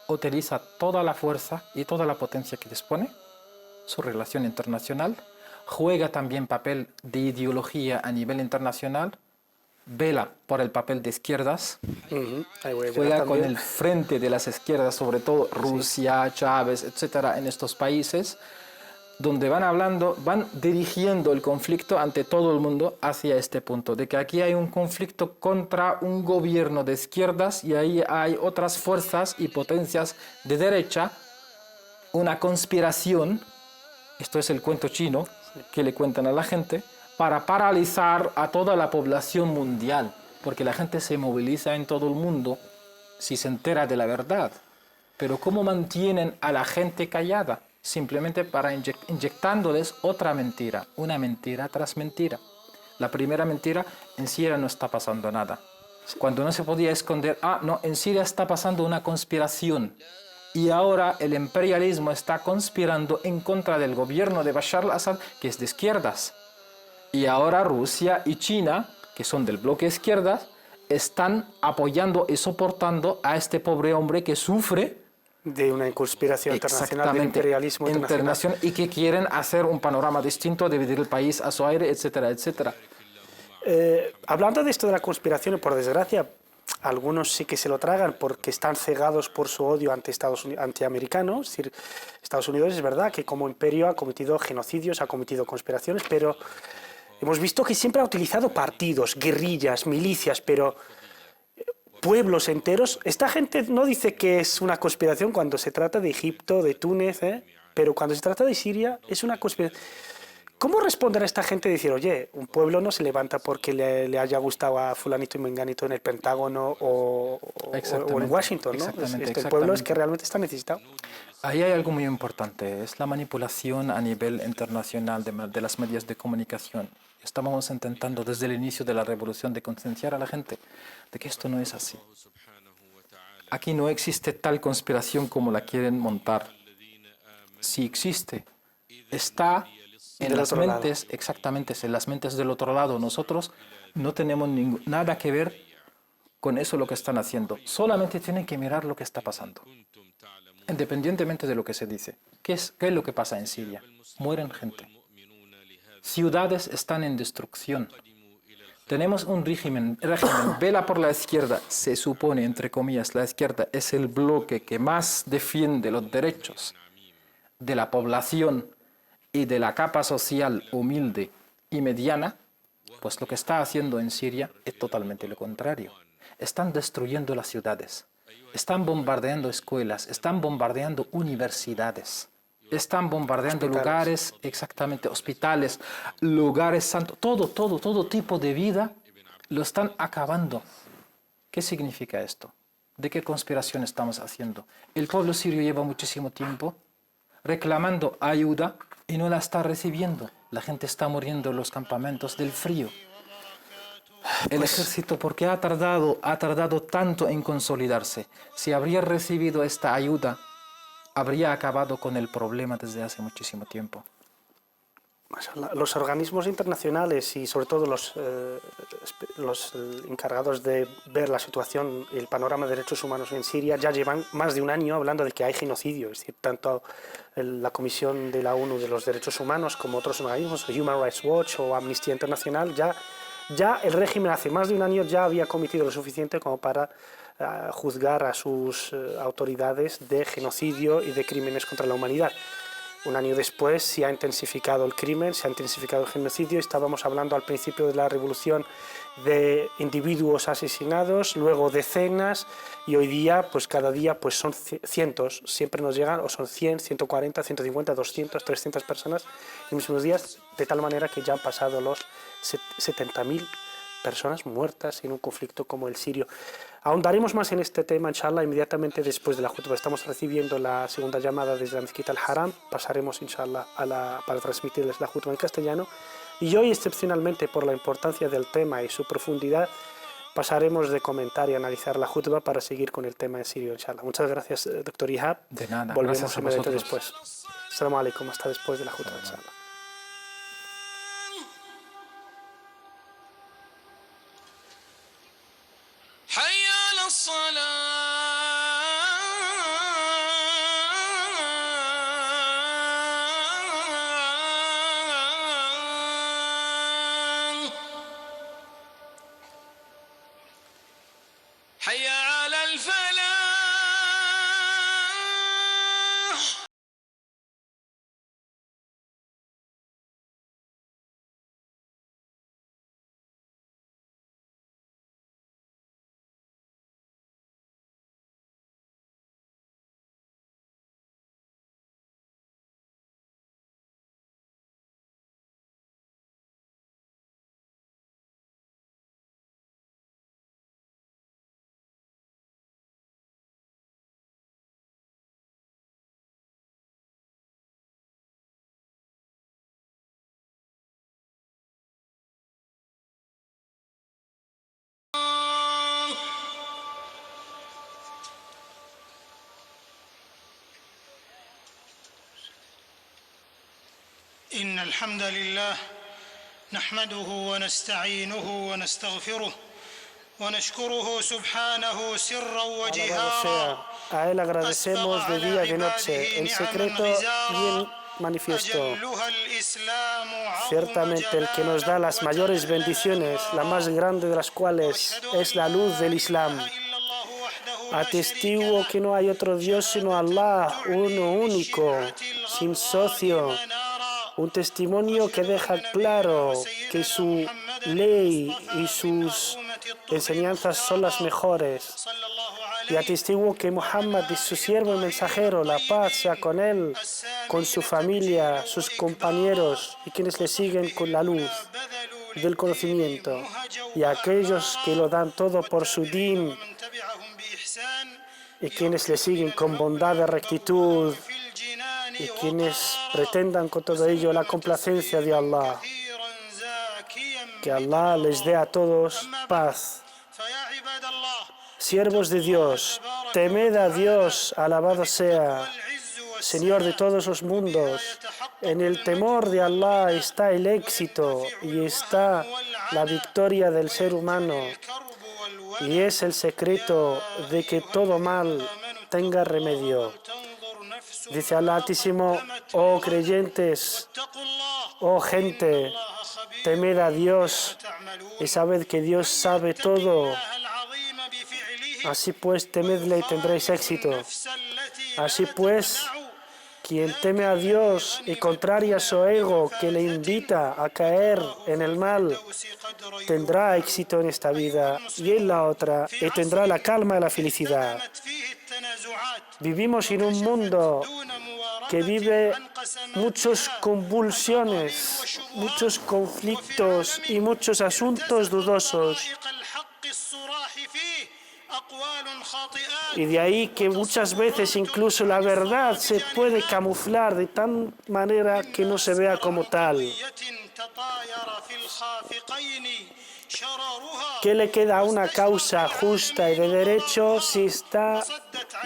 utiliza toda la fuerza y toda la potencia que dispone, su relación internacional, juega también papel de ideología a nivel internacional, vela por el papel de izquierdas, juega con el frente de las izquierdas, sobre todo Rusia, Chávez, etcétera, en estos países, donde van dirigiendo el conflicto ante todo el mundo hacia este punto, de que aquí hay un conflicto contra un gobierno de izquierdas y ahí hay otras fuerzas y potencias de derecha, una conspiración, esto es el cuento chino que le cuentan a la gente, para paralizar a toda la población mundial, porque la gente se moviliza en todo el mundo si se entera de la verdad. Pero ¿cómo mantienen a la gente callada? Simplemente para inyectándoles otra mentira, una mentira tras mentira. La primera mentira, en Siria no está pasando nada. Cuando no se podía esconder, no, en Siria está pasando una conspiración. Y ahora el imperialismo está conspirando en contra del gobierno de Bashar al-Assad, que es de izquierdas. Y ahora Rusia y China, que son del bloque izquierdas, están apoyando y soportando a este pobre hombre que sufre de una conspiración internacional, de imperialismo internacional. Y que quieren hacer un panorama distinto, dividir el país a su aire, etcétera, etcétera. Hablando de esto de la conspiración, por desgracia, algunos sí que se lo tragan porque están cegados por su odio antiamericano. Es decir, Estados Unidos es verdad que como imperio ha cometido genocidios, ha cometido conspiraciones, pero hemos visto que siempre ha utilizado partidos, guerrillas, milicias, pero pueblos enteros. Esta gente no dice que es una conspiración cuando se trata de Egipto, de Túnez, pero cuando se trata de Siria es una conspiración. ¿Cómo responder a esta gente y decir, oye, un pueblo no se levanta porque le haya gustado a fulanito y menganito en el Pentágono o en Washington, ¿no? El pueblo es que realmente está necesitado. Ahí hay algo muy importante, es la manipulación a nivel internacional de las medios de comunicación. Estamos intentando desde el inicio de la revolución de concienciar a la gente de que esto no es así. Aquí no existe tal conspiración como la quieren montar. Si existe, está en las mentes, exactamente, en las mentes del otro lado. Nosotros no tenemos nada que ver con eso lo que están haciendo. Solamente tienen que mirar lo que está pasando. Independientemente de lo que se dice. ¿Qué es lo que pasa en Siria? Mueren gente. Ciudades están en destrucción. Tenemos un régimen vela por la izquierda. Se supone, entre comillas, la izquierda es el bloque que más defiende los derechos de la población y de la capa social humilde y mediana. Pues lo que está haciendo en Siria es totalmente lo contrario. Están destruyendo las ciudades. Están bombardeando escuelas. Están bombardeando universidades. Están bombardeando lugares, exactamente, hospitales, lugares santos, todo tipo de vida lo están acabando. ¿Qué significa esto? ¿De qué conspiración estamos haciendo? El pueblo sirio lleva muchísimo tiempo reclamando ayuda y no la está recibiendo. La gente está muriendo en los campamentos del frío. El ejército, ¿por qué ha tardado tanto en consolidarse? Si habría recibido esta ayuda, habría acabado con el problema desde hace muchísimo tiempo. Los organismos internacionales y sobre todo los encargados de ver la situación y el panorama de derechos humanos en Siria ya llevan más de un año hablando de que hay genocidio. Es decir, tanto la Comisión de la ONU de los Derechos Humanos como otros organismos, Human Rights Watch o Amnistía Internacional, ya el régimen hace más de un año ya había cometido lo suficiente como para juzgar a sus autoridades de genocidio y de crímenes contra la humanidad. Un año después se ha intensificado el crimen, se ha intensificado el genocidio. Estábamos hablando al principio de la revolución de individuos asesinados, luego decenas, y hoy día, pues cada día pues son cientos, siempre nos llegan, o son 100, 140, 150, 200, 300 personas en los mismos días, de tal manera que ya han pasado los 70.000 personas muertas en un conflicto como el sirio. Ahondaremos más en este tema, inshallah, inmediatamente después de la khutbah. Estamos recibiendo la segunda llamada desde la mezquita al-Haram. Pasaremos, inshallah, para transmitirles la khutbah en castellano. Y hoy, excepcionalmente, por la importancia del tema y su profundidad, pasaremos de comentar y analizar la khutbah para seguir con el tema en sirio, inshallah. Muchas gracias, doctor Ihab. De nada, Volvemos gracias a inmediatamente vosotros. después. Assalamu alaikum, hasta después de la khutbah, inshallah. حي على الصلاة حي على الفلاح إن الحمد لله نحمده ونستعينه ونستغفره ونشكره سبحانه سرا Alabado وجهارا sea. A Él agradecemos de día y de noche, en secreto y en manifiesto. أجلها الإسلام عظم Ciertamente el que nos da las mayores bendiciones, la más grande de las cuales es la luz del Islam. إلا الله وحده لا Atestiguo شريك que no hay otro Dios sino Allah, uno único, sin socio. نارا Un testimonio que deja claro que su ley y sus enseñanzas son las mejores. صلى الله Y عليه atestiguo que Muhammad es su siervo y mensajero, la paz sea con él, con su familia, sus compañeros y quienes le siguen con la luz بذلوا del conocimiento, مهجوا y aquellos que lo dan todo por su din ومن تبعهم بإحسان y quienes le siguen con bondad de rectitud في الجنان y quienes pretendan con todo ello la complacencia de Allah. كثيرا زاكيا Que Allah les dé a todos paz. فيا عباد الله Siervos de Dios, temed a Dios, alabado sea, العز Señor de todos los mundos. En el temor de Allah está el éxito y está la victoria del ser humano. والكرب والوجع Y es el secreto de que todo mal tenga remedio. تنظر نفس Dice Allah Altísimo, oh creyentes, اتقوا الله oh gente, الله خبير temed a Dios تعملون y sabed que Dios sabe todo. الله العظيم بفعله Así pues, temedle y tendréis éxito. النفس التي Así لا pues, تمنع quien teme a Dios y contraria su ego que le invita a caer en el mal, قدر tendrá éxito en esta vida y en la otra, y tendrá la calma y la felicidad. كانت فيه التنازعات Vivimos en un mundo دون مواربة que vive عن قسمات muchas convulsiones, muchos conflictos y muchos asuntos dudosos. حقائق الحق الصراح فيه أقوال خاطئات Y de ahí que muchas veces incluso la verdad se puede camuflar de tal manera que no se vea como tal. تطاير في الخافقين شرارها ¿Qué le queda a una causa justa y de derecho si está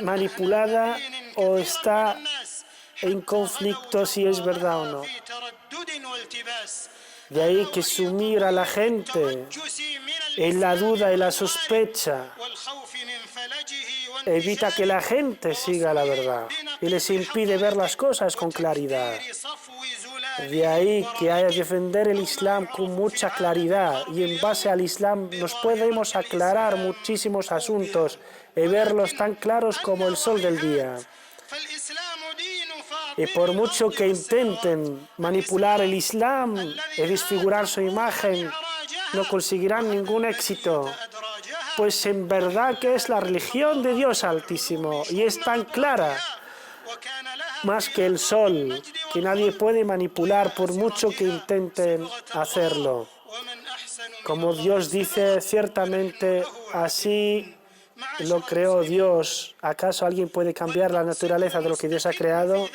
manipulada o está en conflicto si es verdad o no? في تردد والتباس De ahí que sumir a la gente جسي من en la duda y la sospecha والخوف من فلجه evita que la gente siga la verdad y les impide ver las cosas con claridad. صفو زلال De ahí que hay que defender el Islam con mucha claridad y en base al Islam nos podemos aclarar muchísimos asuntos y verlos tan claros como el sol del día. فالإسلام دين فاضل Y por mucho que intenten manipular el Islam y desfigurar su imagen, no conseguirán ningún éxito, pues en verdad que es la religión de Dios Altísimo y es tan clara, más que el sol, que nadie puede manipular por mucho que intenten hacerlo. Como Dios dice, ciertamente así lo creó Dios. ¿Acaso alguien puede cambiar la naturaleza de lo que Dios ha creado?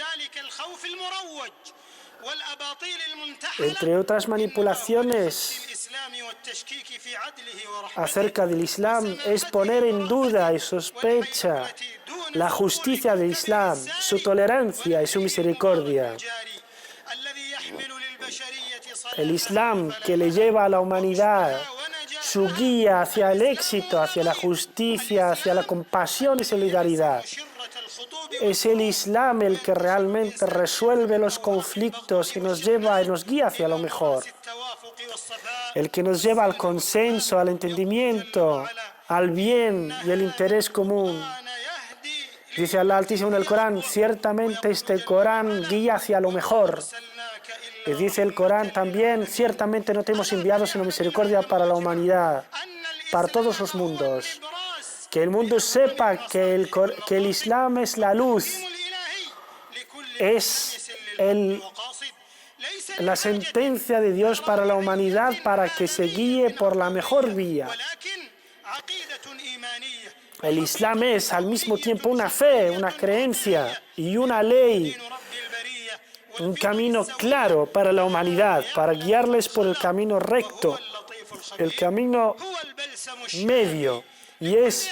Entre otras manipulaciones acerca del Islam es poner en duda y sospecha la justicia del Islam, su tolerancia y su misericordia. El Islam que le lleva a la humanidad su guía hacia el éxito, hacia la justicia, hacia la compasión y solidaridad. Es el Islam el que realmente resuelve los conflictos y nos lleva y nos guía hacia lo mejor. El que nos lleva al consenso, al entendimiento, al bien y el interés común. Dice Allah Altísimo en el Corán, ciertamente este Corán guía hacia lo mejor. Y dice el Corán también, ciertamente no te hemos enviado sino misericordia para la humanidad, para todos los mundos. Que el mundo sepa que el Islam es la luz, es la sentencia de Dios para la humanidad para que se guíe por la mejor vía. El Islam es al mismo tiempo una fe, una creencia y una ley, un camino claro para la humanidad, para guiarles por el camino recto, el camino medio, y es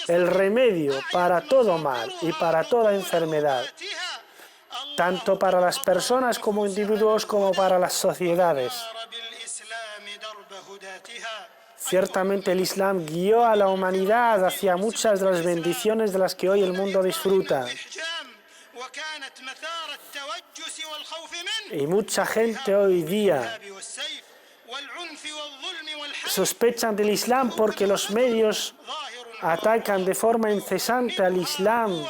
el remedio para todo mal y para toda enfermedad, tanto para las personas como individuos como para las sociedades. Ciertamente el Islam guió a la humanidad hacia muchas de las bendiciones de las que hoy el mundo disfruta. Y mucha gente hoy día sospechan del Islam porque los medios atacan de forma incesante al Islam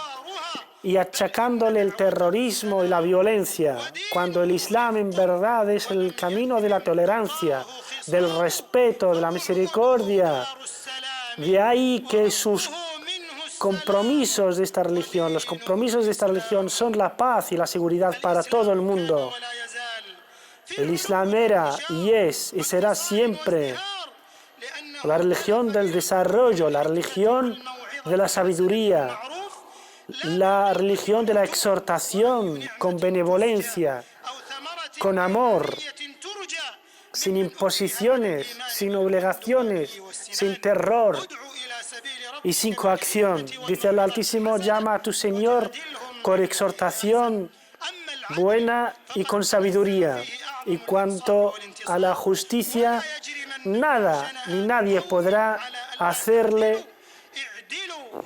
y achacándole el terrorismo y la violencia, cuando el Islam en verdad es el camino de la tolerancia, del respeto, de la misericordia. De ahí que sus compromisos de esta religión, los compromisos de esta religión son la paz y la seguridad para todo el mundo. El Islam era y es y será siempre la religión del desarrollo, la religión de la sabiduría, la religión de la exhortación con benevolencia, con amor, sin imposiciones, sin obligaciones, sin terror y sin coacción. Dice el Altísimo, llama a tu Señor con exhortación buena y con sabiduría. Y cuanto a la justicia, nada ni nadie podrá hacerle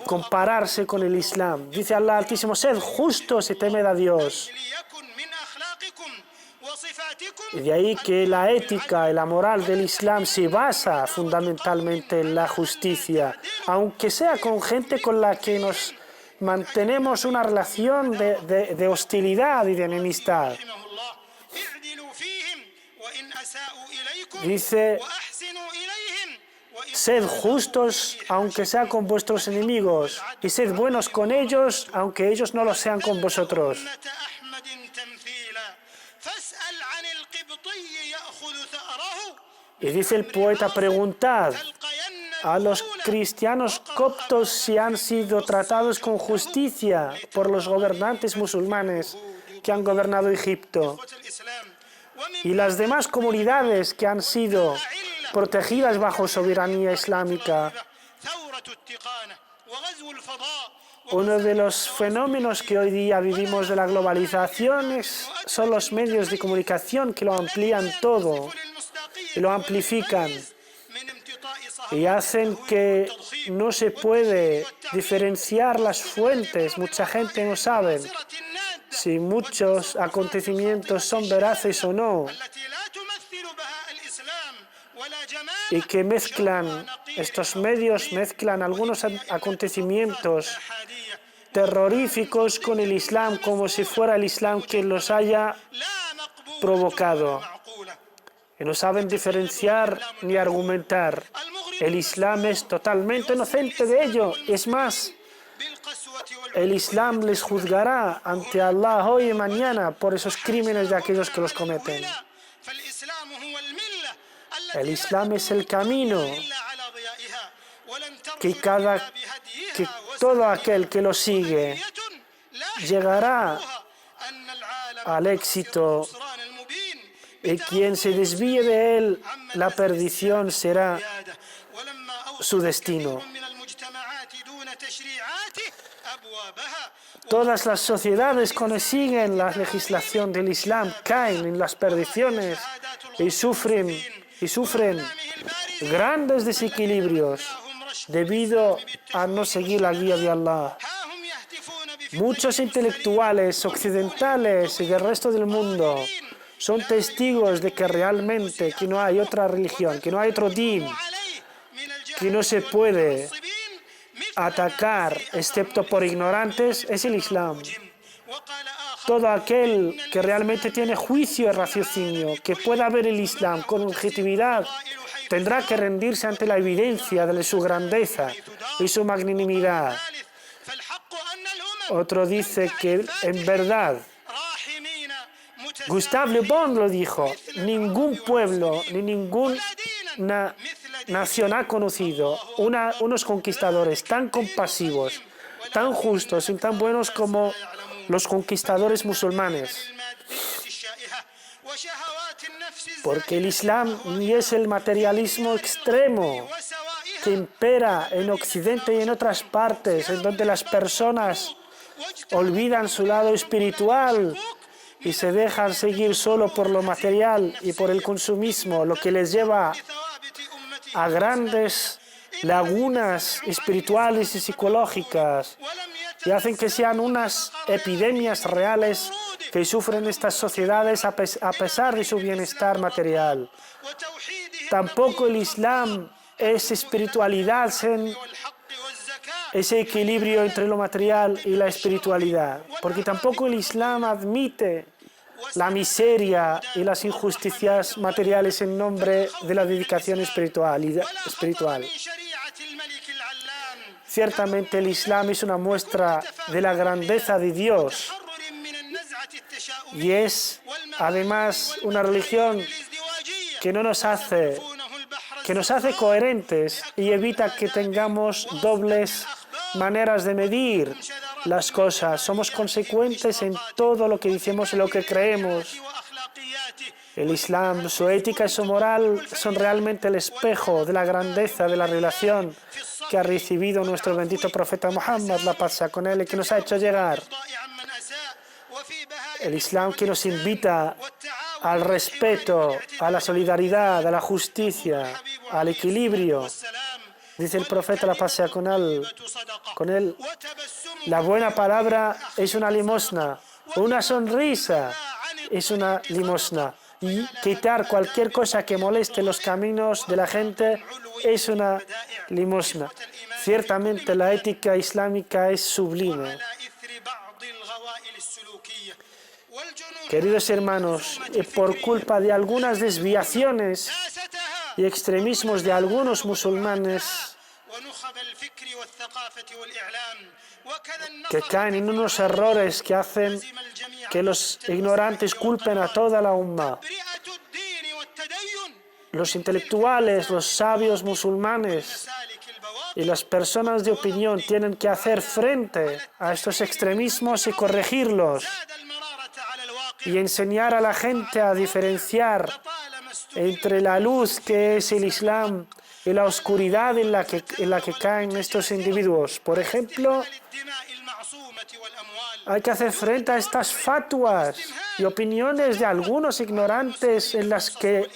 compararse con el Islam. Dice Allah Altísimo, sed justos y temed a Dios. Y de ahí que la ética y la moral del Islam se basa fundamentalmente en la justicia, aunque sea con gente con la que nos mantenemos una relación de hostilidad y de enemistad. Dice, sed justos aunque sea con vuestros enemigos, y sed buenos con ellos aunque ellos no lo sean con vosotros. Y dice el poeta, preguntad a los cristianos coptos si han sido tratados con justicia por los gobernantes musulmanes que han gobernado Egipto y las demás comunidades que han sido protegidas bajo soberanía islámica. Uno de los fenómenos que hoy día vivimos de la globalización son los medios de comunicación que lo amplían todo y lo amplifican y hacen que no se puede diferenciar las fuentes. Mucha gente no sabe si muchos acontecimientos son veraces o no, y que mezclan, estos medios mezclan algunos acontecimientos terroríficos con el Islam, como si fuera el Islam quien los haya لا مقبولة provocado. ولا معقولة. Y no saben diferenciar ni argumentar. El Islam es totalmente inocente de ello. Es más, بالقسوة el Islam les juzgará ante Allah hoy y mañana por esos crímenes de aquellos que los cometen. فالإسلام هو الملة El التي Islam es el camino إلا على ضيائها ولن que, ترسل إلا que بهديها todo aquel que lo sigue لا llegará أن العالم al éxito, الخسران المبين y quien se desvíe de él, la perdición será ولما su destino. من المجتمعات دون تشريعاته أبوابها Todas las sociedades que siguen la legislación del Islam caen en las perdiciones y sufren grandes desequilibrios debido a no seguir la guía de Allah. ها هم يهتفون بفتنة Muchos intelectuales occidentales y del resto del mundo son testigos de que realmente que no hay otra religión, que no hay otro din, عليه من الجهل que no se puede والمعصبين مثل atacar excepto por ignorantes, es el Islam. وقال آخر Todo aquel que realmente tiene juicio y raciocinio, que pueda ver el Islam con objetividad, tendrá que rendirse ante la evidencia de su grandeza y su magnanimidad. ثالث فالحق أن الأمم Otro dice que en verdad, راحمين Gustave Le Bon lo dijo, ningún pueblo ni ninguna nación ha conocido unos conquistadores tan compasivos, tan justos y tan buenos como los conquistadores musulmanes. المادية الشائهة وشهوات النفس Porque el Islam ni es el materialismo extremo que impera en Occidente y en otras partes, en donde las personas olvidan su lado espiritual y se dejan seguir solo por lo material y por el consumismo, lo que les lleva ثوابت أمته a grandes lagunas espirituales y psicológicas y hacen que sean unas epidemias reales que sufren estas sociedades a pesar de su bienestar material. وتوحيدهم Tampoco el Islam es espiritualidad en والحق والزكاة ese equilibrio entre lo material y la espiritualidad, porque tampoco el Islam admite la miseria y las injusticias materiales en nombre de la dedicación espiritual. من شريعة الملك العلام Ciertamente el Islam es una muestra de la grandeza de Dios تحرر من النزعة التشاؤمية y es además una religión الازدواجية que nos hace coherentes y evita que tengamos dobles maneras de medir las cosas. Somos consecuentes en todo lo que decimos y lo que creemos. وأخلاقياته El Islam, su ética y su moral son realmente el espejo de la grandeza de la relación que ha recibido nuestro bendito profeta Muhammad, la paz sea con él, y que nos ha hecho llegar. عمن أساء وفي بهاء El Islam que nos invita al respeto, a la solidaridad, a la justicia, al equilibrio. السلام Dice el profeta, la paz sea con él, وتبسم la buena palabra es una limosna, una sonrisa es una limosna. Y quitar cualquier cosa que moleste los caminos de la gente es una limosna. Ciertamente la ética islámica es sublime. على إثر بعض الغوائل السلوكية والجنون Queridos hermanos, por culpa de algunas desviaciones ساستها y extremismos de algunos musulmanes ونخب الفكر والثقافة والإعلام وكذا que النصر caen en unos errores que hacen الجميع que los ignorantes culpen a toda la umma. برئة الدين والتدين Los intelectuales, los sabios musulmanes سالك البواطن y las personas de opinión tienen que hacer frente a estos extremismos y corregirlos زاد المرارة على الواقع y enseñar a la gente a diferenciar طالما entre la luz que es el Islam y la oscuridad en la que caen estos individuos. Por ejemplo, للدماء المعصومة والأموال hay que hacer frente a estas fatuas y opiniones de algunos ignorantes en las que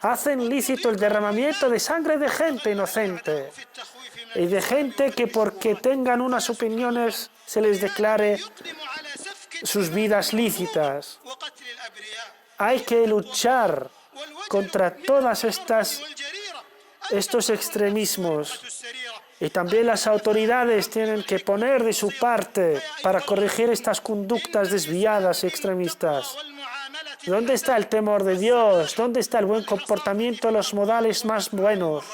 hacen lícito el derramamiento de sangre de gente inocente في التخويف من y de gente que porque tengan unas opiniones se les declare يقدم على سفك sus vidas lícitas. وقتل الأبرياء Hay que luchar contra todas والجريرة estos extremismos. السريرة Y también las autoridades tienen que poner de su parte para corregir estas conductas desviadas y extremistas. ¿Dónde está el temor de Dios? ¿Dónde está el buen comportamiento, los modales más buenos?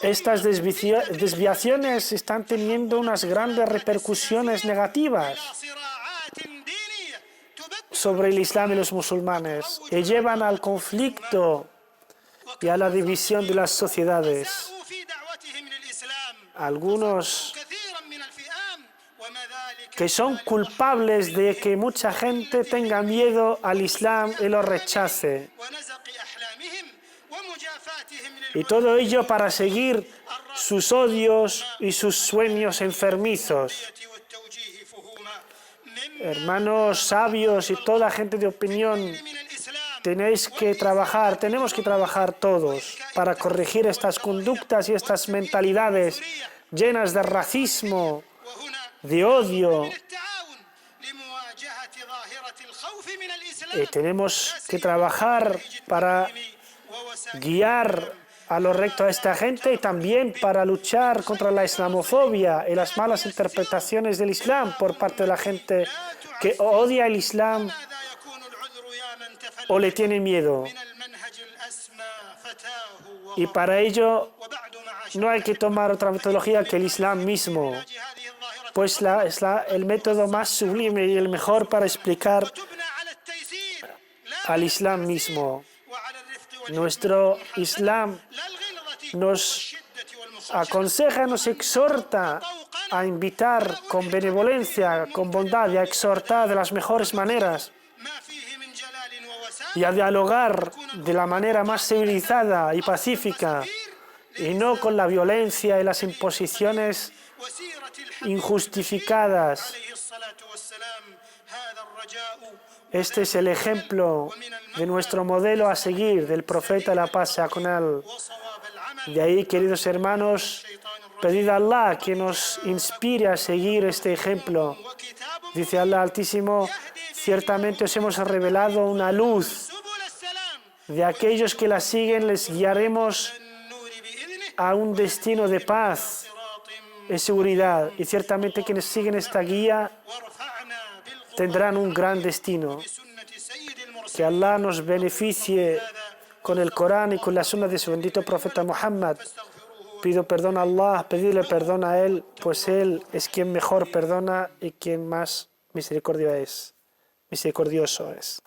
Estas desviaciones están teniendo unas grandes repercusiones negativas sobre el Islam y los musulmanes y llevan al conflicto y a la división de las sociedades. Algunos que son culpables de que mucha gente tenga miedo al Islam y lo rechace. Y todo ello para seguir sus odios y sus sueños enfermizos. Hermanos sabios y toda gente de opinión, tenemos que trabajar todos para corregir estas conductas y estas mentalidades llenas de racismo, de odio. Y tenemos que trabajar para guiar a lo recto a esta gente y también para luchar contra la islamofobia y las malas interpretaciones del Islam por parte de la gente que odia el Islam o le tiene miedo. Y para ello no hay que tomar otra metodología que el Islam mismo, pues es el método más sublime y el mejor para explicar al Islam mismo. Nuestro Islam nos aconseja, nos exhorta a invitar con benevolencia, con bondad y a exhortar de las mejores maneras y a dialogar de la manera más civilizada y pacífica y no con la violencia y las imposiciones injustificadas. Este es el ejemplo de nuestro modelo a seguir, del profeta, la paz sea con él. De ahí, queridos hermanos, pedid a Allah que nos inspire a seguir este ejemplo. Dice Allah Altísimo, ciertamente os hemos revelado una luz. De aquellos que la siguen les guiaremos a un destino de paz y seguridad. Y ciertamente quienes siguen esta guía tendrán un gran destino. Que Allah nos beneficie con el Corán y con la sunna de su bendito profeta Muhammad. Pido perdón a Allah, pedirle perdón a Él, pues Él es quien mejor perdona y quien más misericordioso es.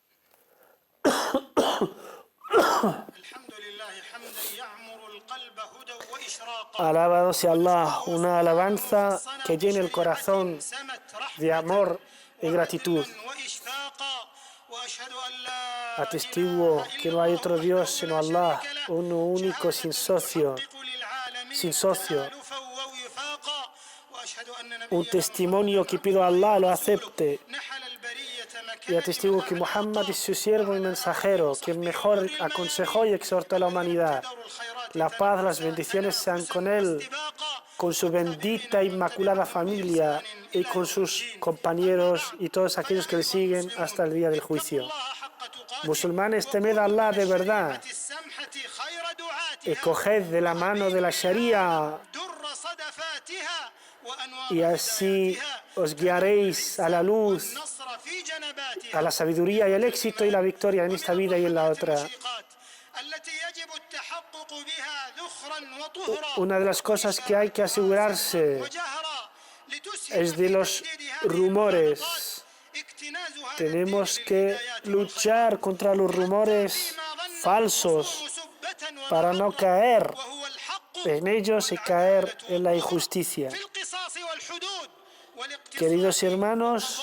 Alabado sea Allah, una alabanza que llene el corazón de amor y gratitud. Atestiguo que no hay otro Dios sino Allah, uno único sin socio. Un testimonio que pido a Allah lo acepte. Y atestiguo que Muhammad es su siervo y mensajero, quien mejor aconsejó y exhortó a la humanidad. La paz, las bendiciones sean con él, con su bendita e inmaculada familia y con sus compañeros y todos aquellos que le siguen hasta el día del juicio. Musulmanes, temed a Allah de verdad y coged de la mano de la Sharia y así os guiaréis a la luz, a la sabiduría y el éxito y la victoria en esta vida y en la otra. Una de las cosas que hay que asegurarse es de los rumores. Tenemos que luchar contra los rumores falsos para no caer en ellos y caer en la injusticia. Queridos hermanos,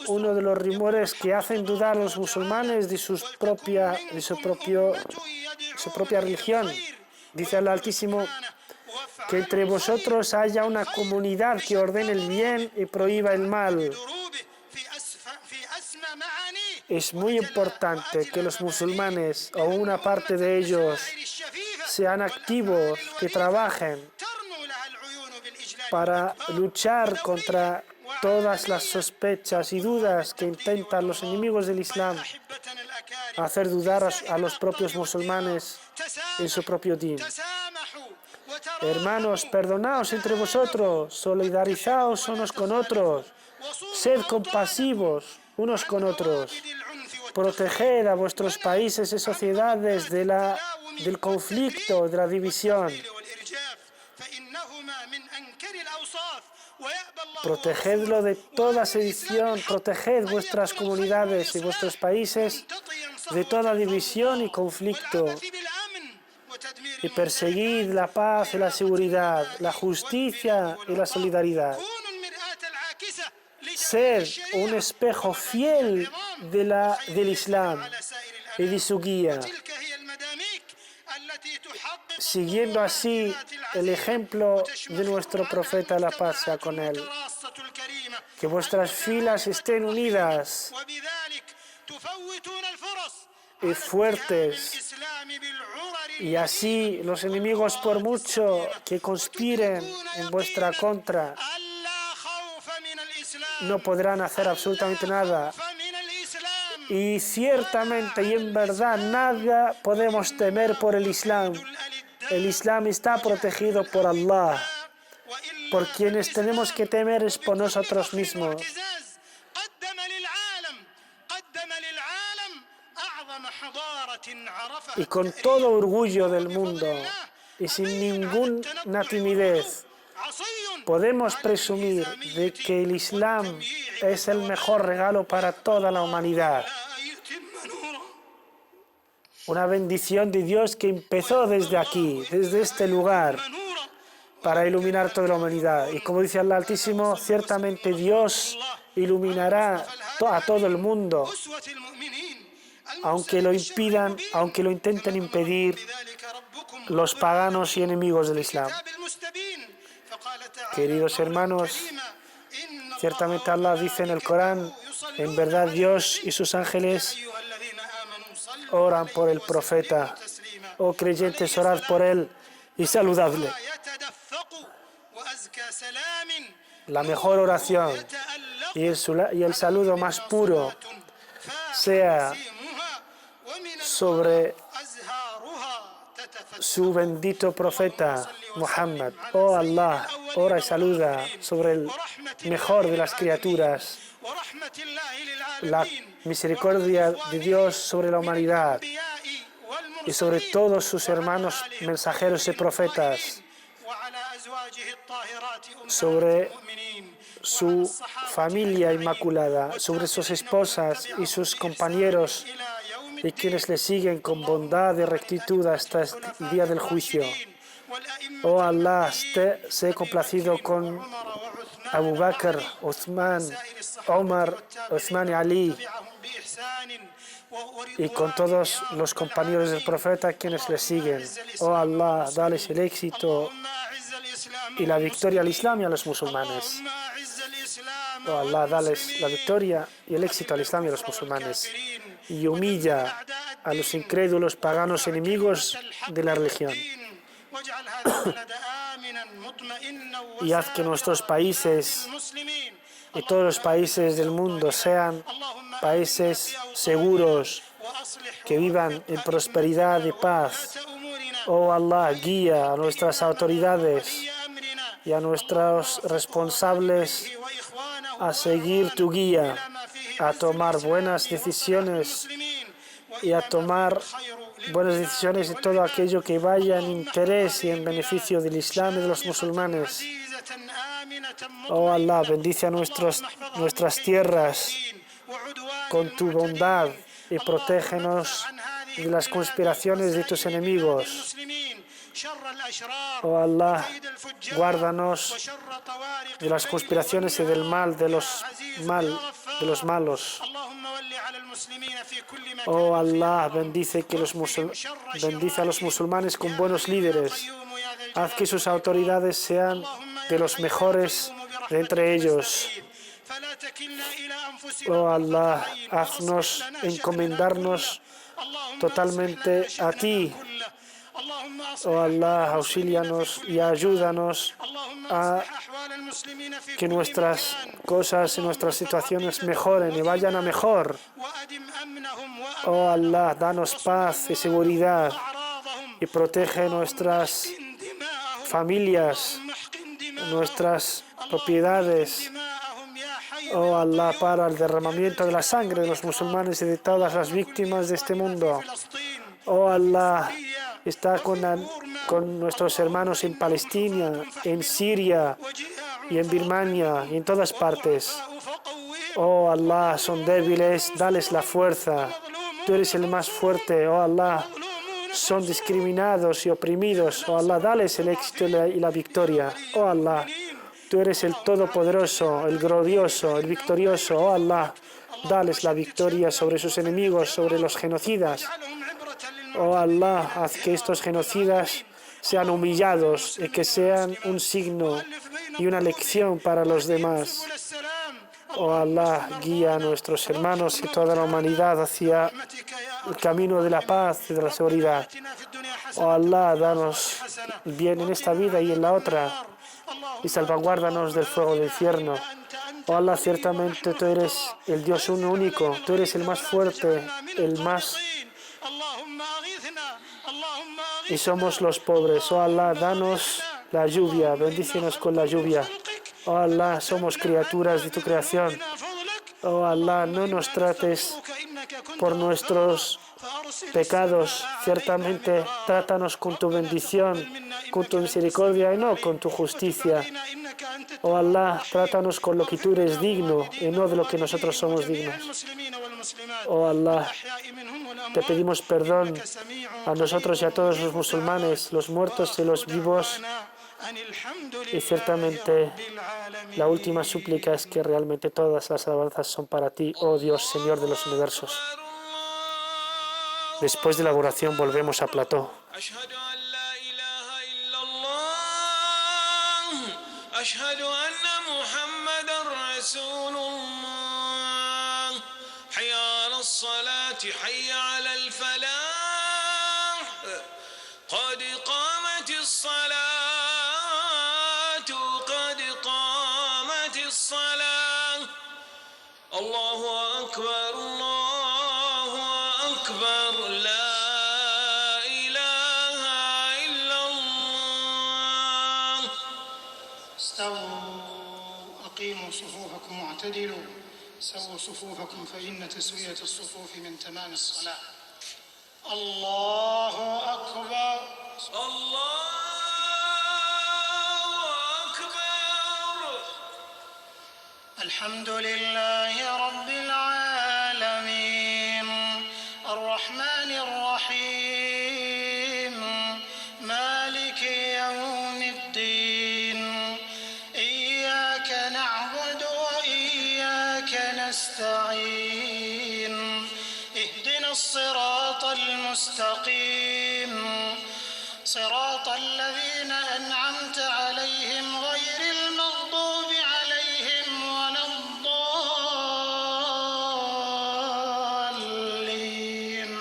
uno de los rumores que hacen dudar a los musulmanes de su propia religión, dice el Altísimo, que entre vosotros haya una comunidad que ordene el bien y prohíba el mal. Es muy importante que los musulmanes, o una parte de ellos, sean activos, que trabajen para luchar contra todas las sospechas y dudas que intentan los enemigos del Islam hacer dudar a los propios musulmanes en su propio din. Hermanos, perdonaos entre vosotros, solidarizaos unos con otros, sed compasivos unos con otros, proteged a vuestros países y sociedades del conflicto, de la división. Protegedlo de toda sedición, proteged vuestras comunidades y vuestros países de toda división y conflicto. Y perseguid la paz y la seguridad, la justicia y la solidaridad. Sed un espejo fiel del Islam y de su guía, siguiendo así el ejemplo de nuestro profeta, la paz sea con él. Que vuestras filas estén unidas y fuertes, y así los enemigos, por mucho que conspiren en vuestra contra, no podrán hacer absolutamente nada. Y ciertamente y en verdad nada podemos temer por el Islam. El Islam está protegido por Allah. Por quienes tenemos que temer es por nosotros mismos. Y con todo orgullo del mundo y sin ninguna timidez, podemos presumir de que el Islam es el mejor regalo para toda la humanidad. Una bendición de Dios que empezó desde aquí, desde este lugar, para iluminar toda la humanidad. Y como dice Allah Altísimo, ciertamente Dios iluminará a todo el mundo, aunque lo impidan, aunque lo intenten impedir los paganos y enemigos del Islam. Queridos hermanos, ciertamente Allah dice en el Corán, en verdad Dios y sus ángeles oran por el profeta. Oh creyentes, orad por él y saludadle. La mejor oración y el saludo más puro sea sobre su bendito profeta Muhammad. Oh Allah, ora y saluda sobre el mejor de las criaturas, la misericordia de Dios sobre la humanidad y sobre todos sus hermanos mensajeros y profetas, sobre su familia inmaculada, sobre sus esposas y sus compañeros y quienes le siguen con bondad y rectitud hasta el día del juicio. Oh Allah, sé complacido con Abu Bakr, Uthman, Omar, Uthman y Ali, y con todos los compañeros del profeta quienes le siguen. Oh Allah, dales el éxito y la victoria al Islam y a los musulmanes. Oh Allah, dales la victoria y el éxito al Islam y a los musulmanes. Y humilla a los incrédulos paganos enemigos de la religión. Y haz que nuestros países y todos los países del mundo sean países seguros, que vivan en prosperidad y paz. Oh Allah, guía a nuestras autoridades y a nuestros responsables a seguir tu guía, a tomar buenas decisiones y a tomar buenas decisiones de todo aquello que vaya en interés y en beneficio del Islam y de los musulmanes. Oh Allah, bendice a nuestras tierras con tu bondad y protégenos de las conspiraciones de tus enemigos. Oh Allah, guárdanos de las conspiraciones y del mal de los malos. Oh Allah, bendice a los musulmanes con buenos líderes. Haz que sus autoridades sean de los mejores de entre ellos. Oh Allah, haznos encomendarnos totalmente a ti. Oh Allah, auxílianos y ayúdanos a المسلمين في que كل nuestras مكان cosas y nuestras situaciones mejoren y vayan a mejor. وأدم أمنهم Oh وأمانهم Allah, danos paz y seguridad وأعراضهم y protege اللهم nuestras احقن دماءهم familias, اللهم احقن دماءهم nuestras اللهم احقن propiedades. دماءهم يا حي Oh يا Allah, قيوم para el derramamiento de la بالجلال sangre de los والإكرام. musulmanes y de todas las اللهم كن víctimas de este لإخواننا في mundo. فلسطين Oh وفي Allah, سوريا está وفي بورما con nuestros اللهم hermanos en إنهم Palestina, حفاة en فاحملهم Siria وجياع y en Birmania y فأطعمهم en todas partes. وضعفاء فقوهم Oh Allah, son ومظلومون débiles, dales la فانصرهم fuerza. Tú eres ومظلومون el más فانصرهم fuerte, oh Allah. ومظلومون Son فانصرهم discriminados y oprimidos. Oh Allah, dales el éxito y la victoria. Oh Allah, tú eres el todopoderoso, el glorioso, el victorioso. Oh Allah, dales la victoria sobre sus enemigos, sobre los genocidas. Oh Allah, haz que estos genocidas sean humillados y que sean un signo y una lección para los demás. Oh Allah, guía a nuestros hermanos y toda la humanidad hacia el camino de la paz y de la seguridad. Oh Allah, danos bien en esta vida y en la otra y salvaguárdanos del fuego del infierno. Oh Allah, ciertamente tú eres el Dios uno único, tú eres el más fuerte, el más y somos los pobres. Oh Allah, danos la lluvia, bendícenos con la lluvia. Oh Allah, somos criaturas de tu creación. Oh Allah, no nos trates por nuestros pecados. Ciertamente, trátanos con tu bendición, con tu misericordia y no con tu justicia. Oh Allah, trátanos con lo que tú eres digno y no de lo que nosotros somos dignos. Oh Allah, te pedimos perdón a nosotros y a todos los musulmanes, los muertos y los vivos. Y ciertamente la última súplica es que realmente todas las alabanzas son para ti, oh Dios, Señor de los universos. Después de la oración volvemos a plató. أشهد أن لا إله إلا الله أشهد أن محمدا رسول الله حي على الصلاة حي على الفلاح قد قامت الصلاة قد قامت الصلاة الله أكبر الله أكبر لا إله إلا الله استووا أقيموا صفوفكم واعتدلوا سووا صفوفكم فإن تسوية الصفوف من تمام الصلاة الله أكبر الله أكبر الحمد لله رب العالمين الرحمن الرحيم مالك يوم الدين إياك نعبد وإياك نستعين اهدنا الصراط المستقيم صراط الذين أنعمت عليهم غير المغضوب عليهم ولا الضالين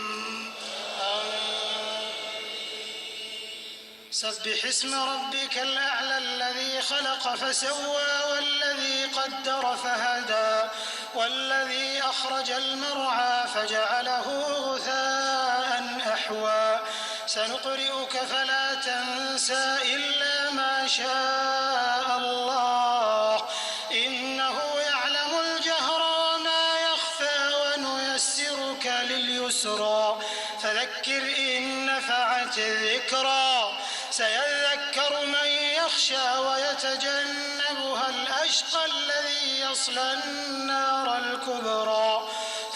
سبح اسم ربك الأعلى الذي خلق فسوى والذي قدر فهدى والذي أخرج المرعى فجعله غثاء أحوى سنقرئك فلا تنسى إلا ما شاء الله إنه يعلم الجهر وما يخفى ونيسرك لليسرى فذكر إن نفعت الذكرى سيذكر من يخشى ويتجنبها الأشقى الذي يصلى النار الكبرى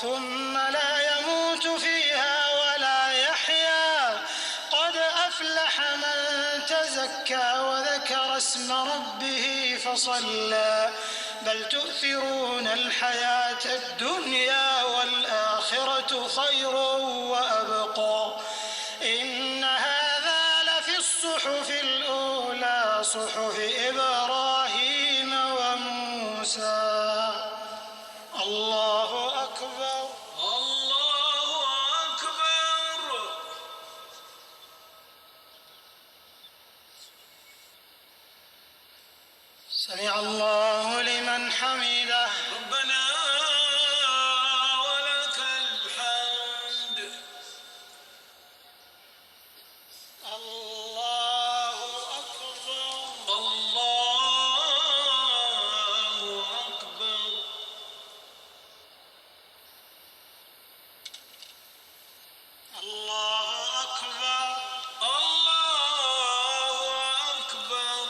ثم لا يموت فيها ولا يحيا قد أفلح من تزكى وذكر اسم ربه فصلى بل تؤثرون الحياة الدنيا والآخرة خير وأبقى إن هذا لفي الصحف الأولى صحف إبراهيم وموسى الله أكبر الله أكبر سمع الله لمن حمده. ربنا ولك الحمد. الله أكبر. الله أكبر. الله أكبر. الله أكبر.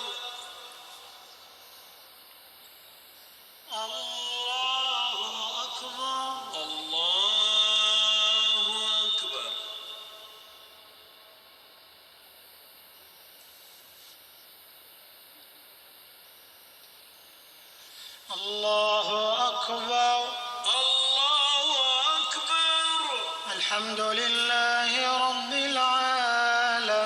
الله أكبر. الله أكبر. الله أكبر. الله أكبر. الحمد لله رب العالمين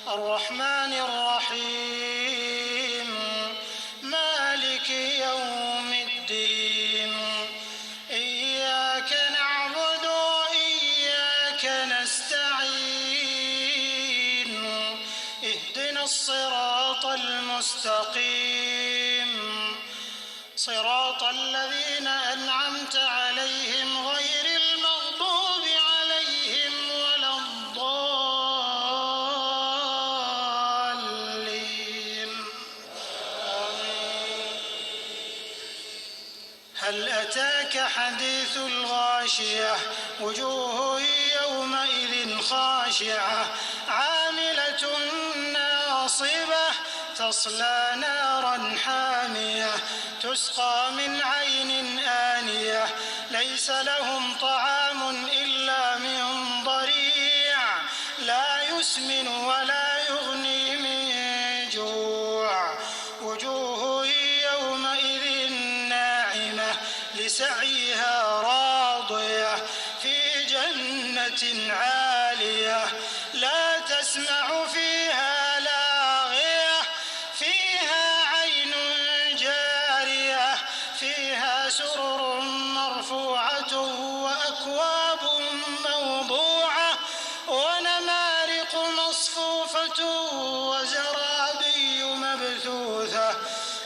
الرحمن الرحيم مالك يوم الدين إياك نعبد وإياك نستعين اهدنا الصراط المستقيم صراط الذين أنعمت عليهم غير المغضوب عليهم ولا الضالين. آمين. هل أتاك حديث الغاشية وجوه يومئذ خاشعة عاملة ناصبة تصلى نارا حامية تسقى من عين آنية ليس لهم طعام إلا من ضريع لا يسمن ولا يغني من جوع وجوه يومئذ ناعمة لسعيها راضية في جنة عالية لا تسمع فيها لاغية فيها عين جارية فيها سرر مرفوعة وأكواب موضوعة ونمارق مصفوفة وزرابي مبثوثة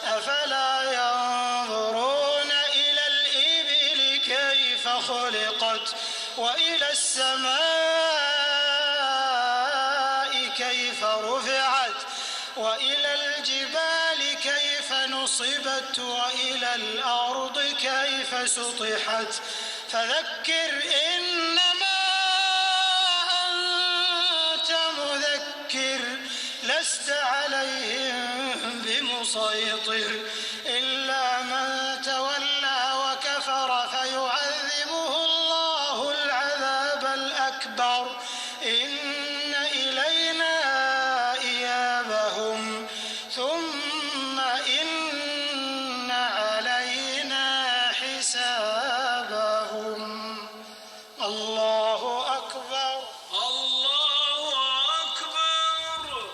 أفلا ينظرون إلى الإبل كيف خلقت وإلى السماء كيف رفعت وإلى الجبال كيف نصبت وإلى الأرض كيف سطحت فذكر إنما أنت مذكر لست عليهم بمسيطر إلا من تولى وكفر فيعذبه الله العذاب الأكبر إن إلينا إيابهم ثم إن علينا حسابهم. الله أكبر. الله أكبر.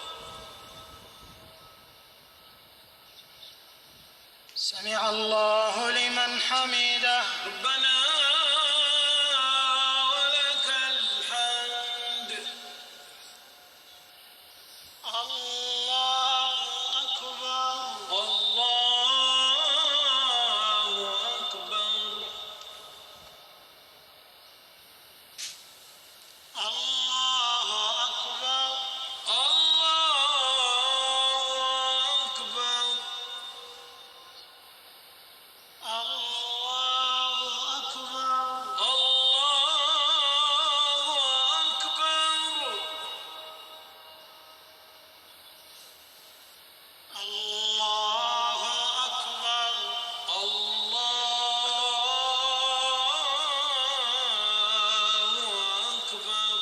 سمع الله لمن حمده. ربنا ولك الحمد. الله أكبر. الله أكبر. الله أكبر. الله أكبر. الله أكبر. الله أكبر. الله أكبر. الله أكبر.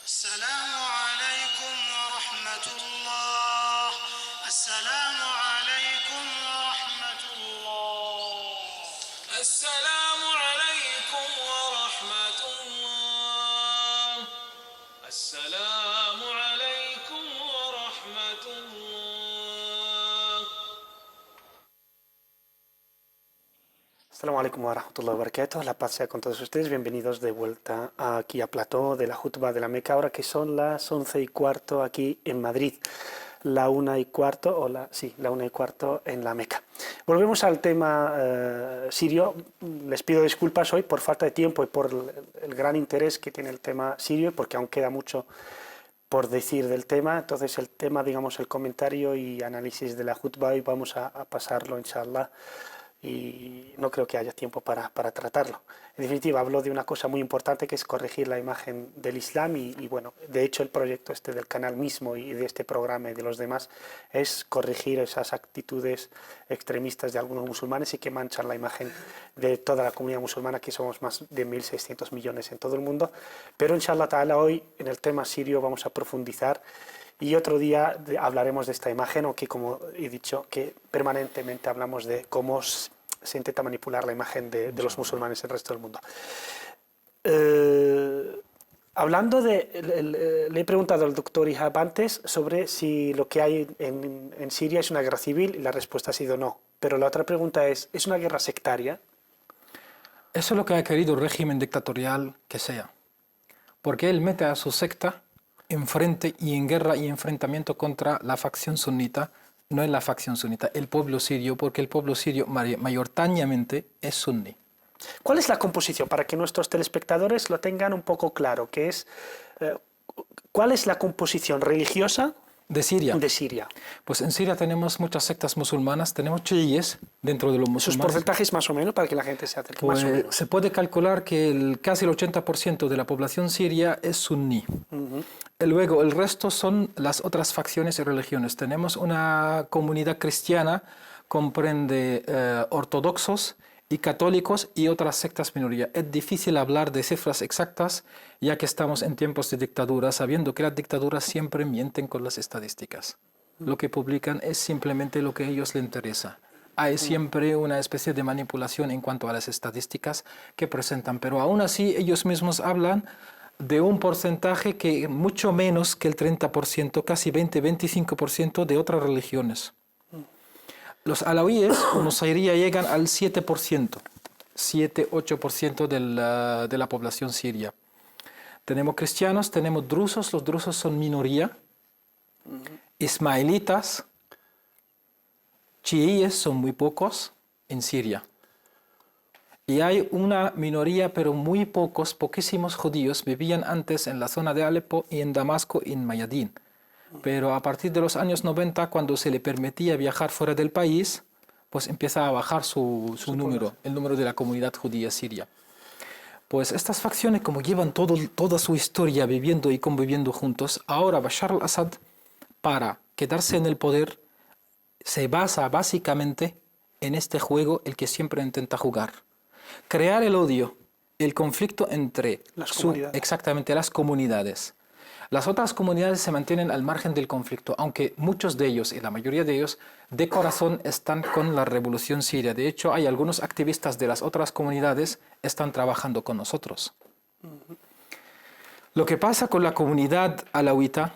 السلام عليكم ورحمة الله. السلام عليكم ورحمة الله. السلام عليكم ورحمة الله. السلام عليكم ورحمة الله. Assalamu alaikum wa rahmatullahi wa barakatuh. La paz sea con todos ustedes. Bienvenidos de vuelta aquí a Plató de la Jutba de la Meca. Ahora que son las 11:15 aquí en Madrid, la 1:15 la 1:15 en la Meca. Volvemos al tema sirio. Les pido disculpas hoy por falta de tiempo y por el gran interés que tiene el tema sirio, porque aún queda mucho por decir del tema. Entonces el tema, digamos, el comentario y análisis de la Jutba, hoy vamos a pasarlo, inshallah, y no creo que haya tiempo para tratarlo. En definitiva, hablo de una cosa muy importante, que es corregir la imagen del Islam y bueno, de hecho el proyecto este del canal mismo y de este programa y de los demás es corregir esas actitudes extremistas de algunos musulmanes y que manchan la imagen de toda la comunidad musulmana, que somos más de 1.600 millones en todo el mundo. Pero inshallah ta'ala hoy en el tema sirio vamos a profundizar. Y otro día hablaremos de esta imagen, aunque como he dicho, que permanentemente hablamos de cómo se intenta manipular la imagen de los musulmanes en el resto del mundo. Hablando le he preguntado al doctor Ihab antes sobre si lo que hay en Siria es una guerra civil, y la respuesta ha sido no. Pero la otra pregunta ¿es una guerra sectaria? Eso es lo que ha querido el régimen dictatorial que sea. Porque él mete a su secta en frente y en guerra y enfrentamiento contra la facción sunita. No es la facción sunita, el pueblo sirio, porque el pueblo sirio mayoritariamente es suní. ¿Cuál es la composición? Para que nuestros telespectadores lo tengan un poco claro, que es ¿cuál es la composición religiosa de Siria? De Siria. Pues en Siria tenemos muchas sectas musulmanas, tenemos chiíes dentro de los musulmanes. ¿Sus porcentajes más o menos para que la gente se acerque? Pues más o menos. se puede calcular que casi el 80% de la población siria es suní. Luego el resto son las otras facciones y religiones. Tenemos una comunidad cristiana, comprende ortodoxos y católicos y otras sectas minoría. Es difícil hablar de cifras exactas ya que estamos en tiempos de dictadura, sabiendo que las dictaduras siempre mienten con las estadísticas. Lo que publican es simplemente lo que a ellos les interesa. Hay siempre una especie de manipulación en cuanto a las estadísticas que presentan, pero aún así ellos mismos hablan de un porcentaje que mucho menos que el 30%, casi 20-25% de otras religiones. Los alawíes o nusayría llegan al 7%, 7-8% de la población siria. Tenemos cristianos, tenemos drusos, los drusos son minoría, ismaelitas, chiíes son muy pocos en Siria. Y hay una minoría, pero muy poquísimos judíos vivían antes en la zona de Alepo y en Damasco y en Mayadín. Pero a partir de los años 90, cuando se le permitía viajar fuera del país, pues empieza a bajar su número, el número de la comunidad judía siria. Pues estas facciones, como llevan toda su historia viviendo y conviviendo juntos, ahora Bashar al-Assad, para quedarse en el poder, se basa básicamente en este juego el que siempre intenta jugar. Crear el odio, el conflicto entre exactamente las comunidades. Las otras comunidades se mantienen al margen del conflicto, aunque muchos de ellos, y la mayoría de ellos, de corazón están con la revolución siria. De hecho, hay algunos activistas de las otras comunidades que están trabajando con nosotros. Lo que pasa con la comunidad alawita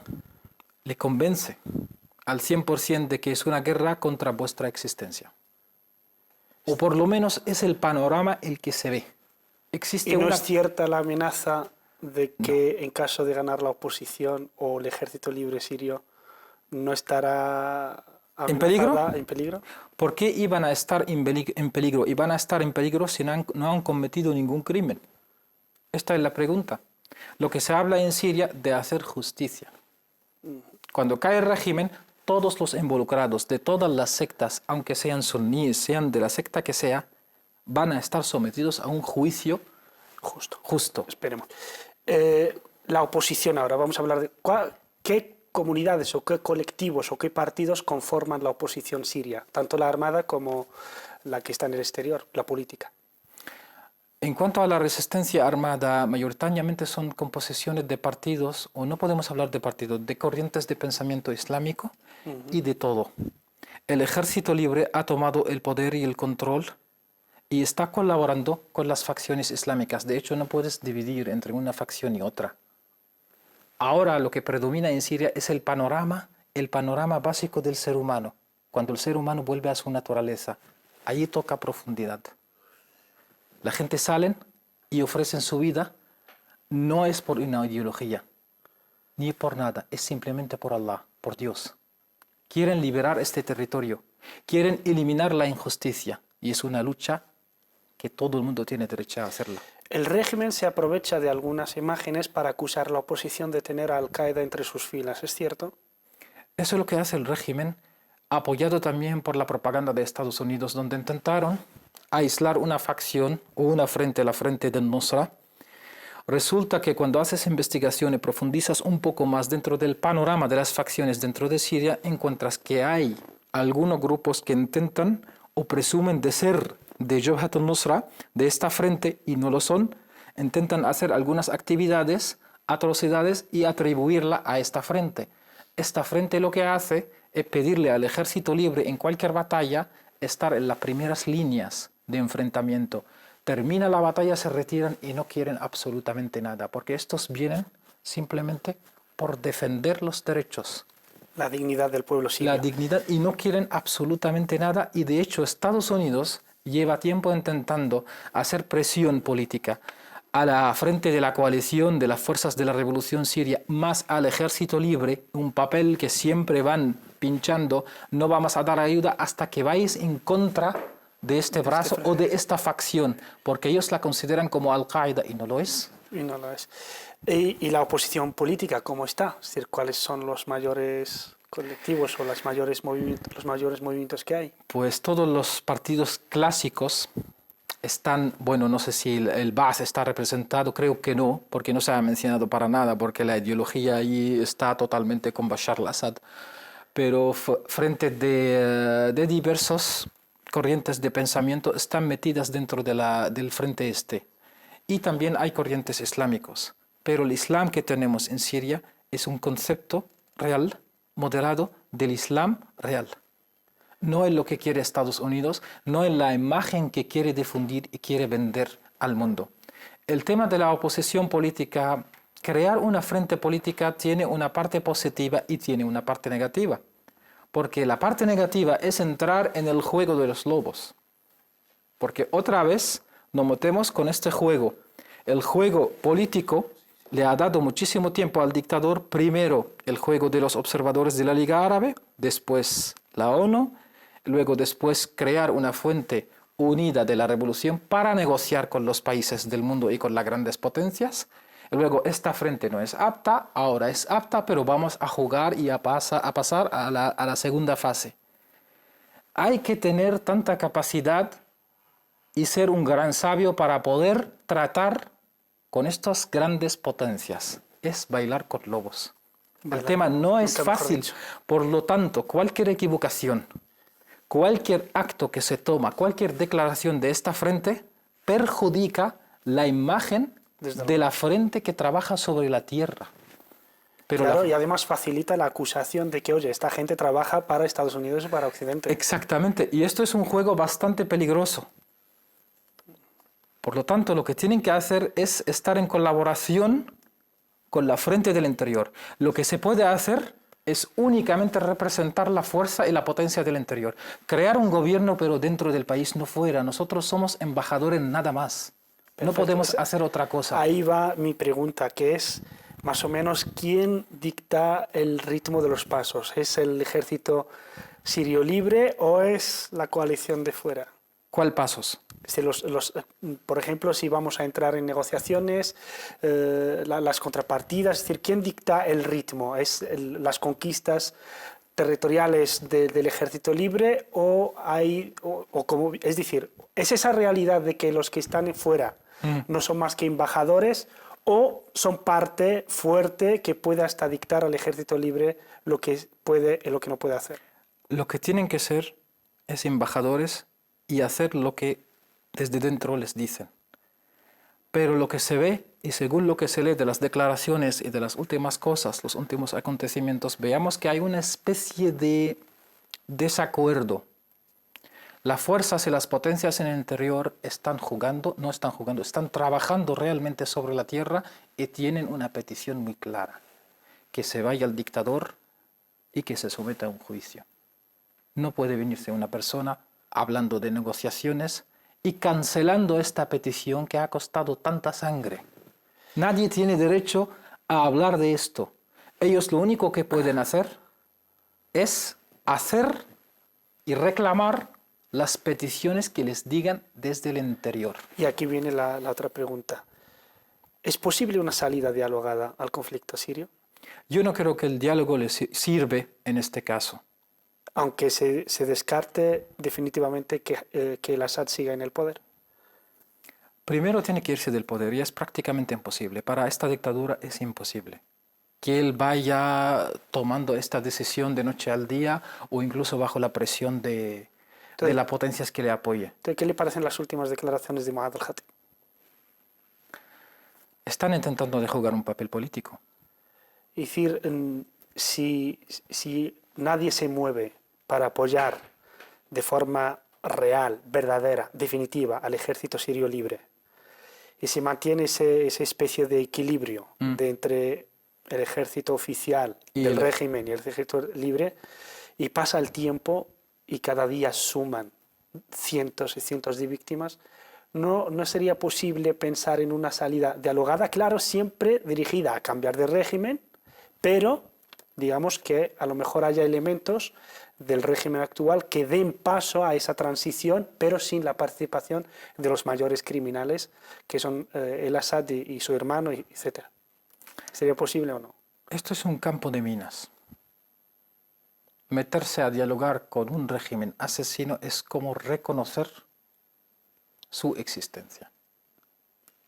le convence al 100% de que es una guerra contra vuestra existencia. O por lo menos es el panorama el que se ve. ¿Y no es cierta la amenaza de que en caso de ganar la oposición o el ejército libre sirio no estará en peligro? ¿En peligro? ¿Por qué iban a estar en peligro? Iban a estar en peligro si no han cometido ningún crimen. Esta es la pregunta. Lo que se habla en Siria de hacer justicia. Cuando cae el régimen, todos los involucrados de todas las sectas, aunque sean suníes, sean de la secta que sea, van a estar sometidos a un juicio justo. Esperemos. La oposición ahora, vamos a hablar de qué comunidades o qué colectivos o qué partidos conforman la oposición siria, tanto la armada como la que está en el exterior, la política. En cuanto a la resistencia armada, mayoritariamente son composiciones de partidos, o no podemos hablar de partidos, de corrientes de pensamiento islámico y de todo. El ejército libre ha tomado el poder y el control y está colaborando con las facciones islámicas. De hecho, no puedes dividir entre una facción y otra. Ahora lo que predomina en Siria es el panorama básico del ser humano. Cuando el ser humano vuelve a su naturaleza, allí toca profundidad. La gente salen y ofrecen su vida, no es por una ideología, ni por nada, es simplemente por Allah, por Dios. Quieren liberar este territorio, quieren eliminar la injusticia, y es una lucha que todo el mundo tiene derecho a hacerla. El régimen se aprovecha de algunas imágenes para acusar a la oposición de tener a Al-Qaeda entre sus filas, ¿es cierto? Eso es lo que hace el régimen, apoyado también por la propaganda de Estados Unidos, donde intentaron aislar una facción o una frente, la frente del Nusra. Resulta que cuando haces investigación y profundizas un poco más dentro del panorama de las facciones dentro de Siria, encuentras que hay algunos grupos que intentan o presumen de ser de Jabhat al-Nusra, de esta frente, y no lo son. Intentan hacer algunas actividades, atrocidades, y atribuirla a esta frente. Esta frente lo que hace es pedirle al ejército libre en cualquier batalla estar en las primeras líneas de enfrentamiento. Termina la batalla, se retiran y no quieren absolutamente nada, porque estos vienen simplemente por defender los derechos. La dignidad del pueblo sirio. La dignidad, y no quieren absolutamente nada, y de hecho Estados Unidos lleva tiempo intentando hacer presión política a la frente de la coalición de las fuerzas de la revolución siria, más al ejército libre, un papel que siempre van pinchando, no vamos a dar ayuda hasta que vais en contra de este brazo o de esta facción, porque ellos la consideran como Al-Qaeda y no lo es. Y no lo es. ¿Y la oposición política cómo está? Es decir, ¿cuáles son los mayores colectivos o los mayores movimientos que hay? Pues todos los partidos clásicos están, bueno, no sé si el Baas está representado, creo que no, porque no se ha mencionado para nada, porque la ideología allí está totalmente con Bashar al-Assad, pero frente de diversos corrientes de pensamiento están metidas dentro del frente este. Y también hay corrientes islámicos, pero el Islam que tenemos en Siria es un concepto real, moderado del Islam real. No es lo que quiere Estados Unidos, no es la imagen que quiere difundir y quiere vender al mundo. El tema de la oposición política, crear una frente política tiene una parte positiva y tiene una parte negativa. Porque la parte negativa es entrar en el juego de los lobos. Porque otra vez nos metemos con este juego. El juego político le ha dado muchísimo tiempo al dictador, primero el juego de los observadores de la Liga Árabe, después la ONU, luego después crear una fuente unida de la revolución para negociar con los países del mundo y con las grandes potencias. Luego esta frente no es apta, ahora es apta, pero vamos a jugar y a pasar a la segunda fase. Hay que tener tanta capacidad y ser un gran sabio para poder tratar con estas grandes potencias. Es bailar con lobos. El tema no es fácil, por lo tanto, cualquier equivocación, cualquier acto que se toma, cualquier declaración de esta frente perjudica la imagen de la frente que trabaja sobre la tierra. Pero claro, y además facilita la acusación de que, oye, esta gente trabaja para Estados Unidos y para Occidente. Exactamente, y esto es un juego bastante peligroso. Por lo tanto, lo que tienen que hacer es estar en colaboración con la frente del interior. Lo que se puede hacer es únicamente representar la fuerza y la potencia del interior. Crear un gobierno, pero dentro del país, no fuera. Nosotros somos embajadores nada más. Perfecto. No podemos hacer otra cosa. Ahí va mi pregunta, que es más o menos quién dicta el ritmo de los pasos. ¿Es el ejército sirio libre o es la coalición de fuera? ¿Cuál pasos? Por ejemplo, si vamos a entrar en negociaciones, las contrapartidas, es decir, ¿quién dicta el ritmo? ¿Es las conquistas territoriales del ejército libre es decir, ¿es esa realidad de que los que están fuera no son más que embajadores o son parte fuerte que puede hasta dictar al ejército libre lo que puede y lo que no puede hacer? Lo que tienen que ser es embajadores y hacer lo que desde dentro les dicen. Pero lo que se ve, y según lo que se lee de las declaraciones y de las últimas cosas, los últimos acontecimientos, veamos que hay una especie de desacuerdo. Las fuerzas y las potencias en el interior están trabajando realmente sobre la tierra y tienen una petición muy clara, que se vaya el dictador y que se someta a un juicio. No puede venirse una persona hablando de negociaciones y cancelando esta petición que ha costado tanta sangre. Nadie tiene derecho a hablar de esto. Ellos lo único que pueden hacer es hacer y reclamar las peticiones que les digan desde el interior. Y aquí viene la otra pregunta. ¿Es posible una salida dialogada al conflicto sirio? Yo no creo que el diálogo les sirve en este caso. Aunque se descarte definitivamente que el Assad siga en el poder. Primero tiene que irse del poder y es prácticamente imposible. Para esta dictadura es imposible que él vaya tomando esta decisión de noche al día o incluso bajo la presión de las potencias que le apoye. ¿Qué le parecen las últimas declaraciones de Mu'adh al-Khatib? Están intentando de jugar un papel político. Es decir, si nadie se mueve para apoyar de forma real, verdadera, definitiva al ejército sirio libre y se mantiene esa especie de equilibrio entre el ejército oficial del régimen y el ejército libre, y pasa el tiempo y cada día suman cientos y cientos de víctimas, ¿no sería posible pensar en una salida dialogada? Claro, siempre dirigida a cambiar de régimen, pero digamos que a lo mejor haya elementos del régimen actual que den paso a esa transición, pero sin la participación de los mayores criminales, que son el Assad y su hermano, etc. ¿Sería posible o no? Esto es un campo de minas. Meterse a dialogar con un régimen asesino es como reconocer su existencia.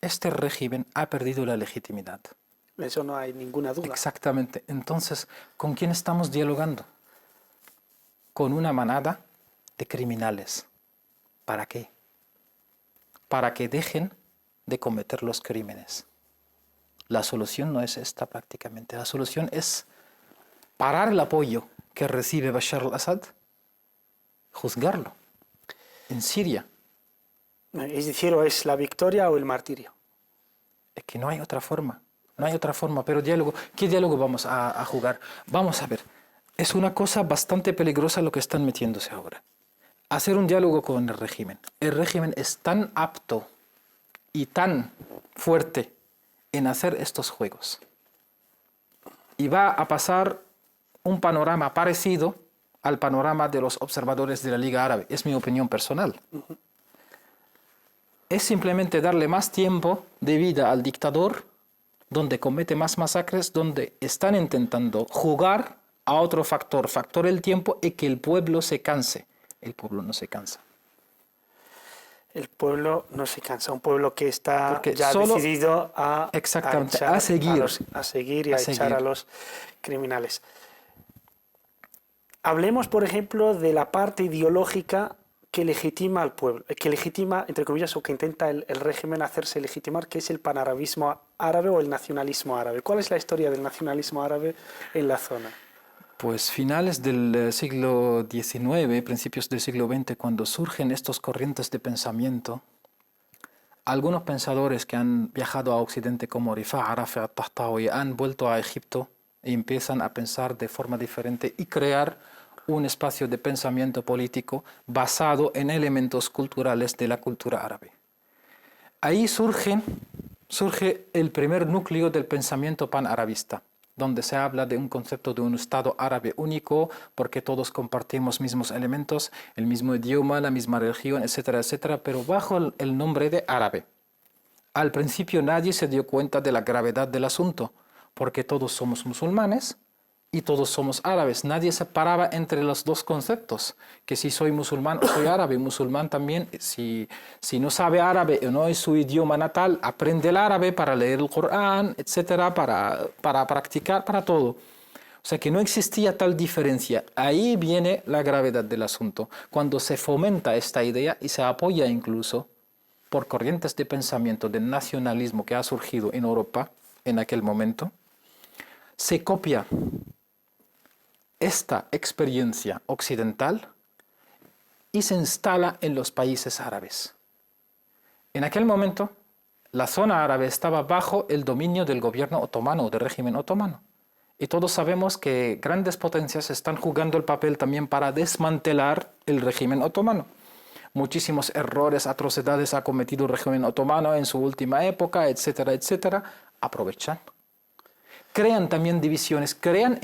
Este régimen ha perdido la legitimidad. Eso no hay ninguna duda. Exactamente. Entonces, ¿con quién estamos dialogando? Con una manada de criminales. ¿Para qué? Para que dejen de cometer los crímenes. La solución no es esta prácticamente. La solución es parar el apoyo que recibe Bashar al-Assad, juzgarlo en Siria. Es decir, o es la victoria o el martirio. Es que no hay otra forma. No hay otra forma, pero diálogo, ¿qué diálogo vamos a jugar? Vamos a ver, es una cosa bastante peligrosa lo que están metiéndose ahora. Hacer un diálogo con el régimen. El régimen es tan apto y tan fuerte en hacer estos juegos. Y va a pasar un panorama parecido al panorama de los observadores de la Liga Árabe. Es mi opinión personal. Es simplemente darle más tiempo de vida al dictador, donde comete más masacres, donde están intentando jugar a otro factor el tiempo, y que el pueblo se canse. El pueblo no se cansa. El pueblo no se cansa, un pueblo que está Porque ya decidido a seguir y a echar a los criminales. Hablemos, por ejemplo, de la parte ideológica que legitima al pueblo, que legitima, entre comillas, o que intenta el régimen hacerse legitimar, que es el panarabismo árabe o el nacionalismo árabe. ¿Cuál es la historia del nacionalismo árabe en la zona? Pues finales del siglo XIX, principios del siglo XX, cuando surgen estos corrientes de pensamiento, algunos pensadores que han viajado a Occidente como Rifa'a, Rafi' al-Tahtawi han vuelto a Egipto y empiezan a pensar de forma diferente y crear un espacio de pensamiento político basado en elementos culturales de la cultura árabe. Ahí surge el primer núcleo del pensamiento panarabista, donde se habla de un concepto de un Estado árabe único, porque todos compartimos mismos elementos, el mismo idioma, la misma religión, etcétera, etcétera, pero bajo el nombre de árabe. Al principio nadie se dio cuenta de la gravedad del asunto, porque todos somos musulmanes y todos somos árabes. Nadie separaba entre los dos conceptos, que si soy musulmán o soy árabe. Musulmán también, si no sabe árabe o no es su idioma natal, aprende el árabe para leer el Corán, etcétera, para practicar, para todo. O sea que no existía tal diferencia. Ahí viene la gravedad del asunto, cuando se fomenta esta idea y se apoya incluso por corrientes de pensamiento del nacionalismo que ha surgido en Europa en aquel momento. Se copia esta experiencia occidental y se instala en los países árabes. En aquel momento, la zona árabe estaba bajo el dominio del gobierno otomano, del régimen otomano. Y todos sabemos que grandes potencias están jugando el papel también para desmantelar el régimen otomano. Muchísimos errores, atrocidades ha cometido el régimen otomano en su última época, etcétera, etcétera. Aprovechan. Crean también divisiones, crean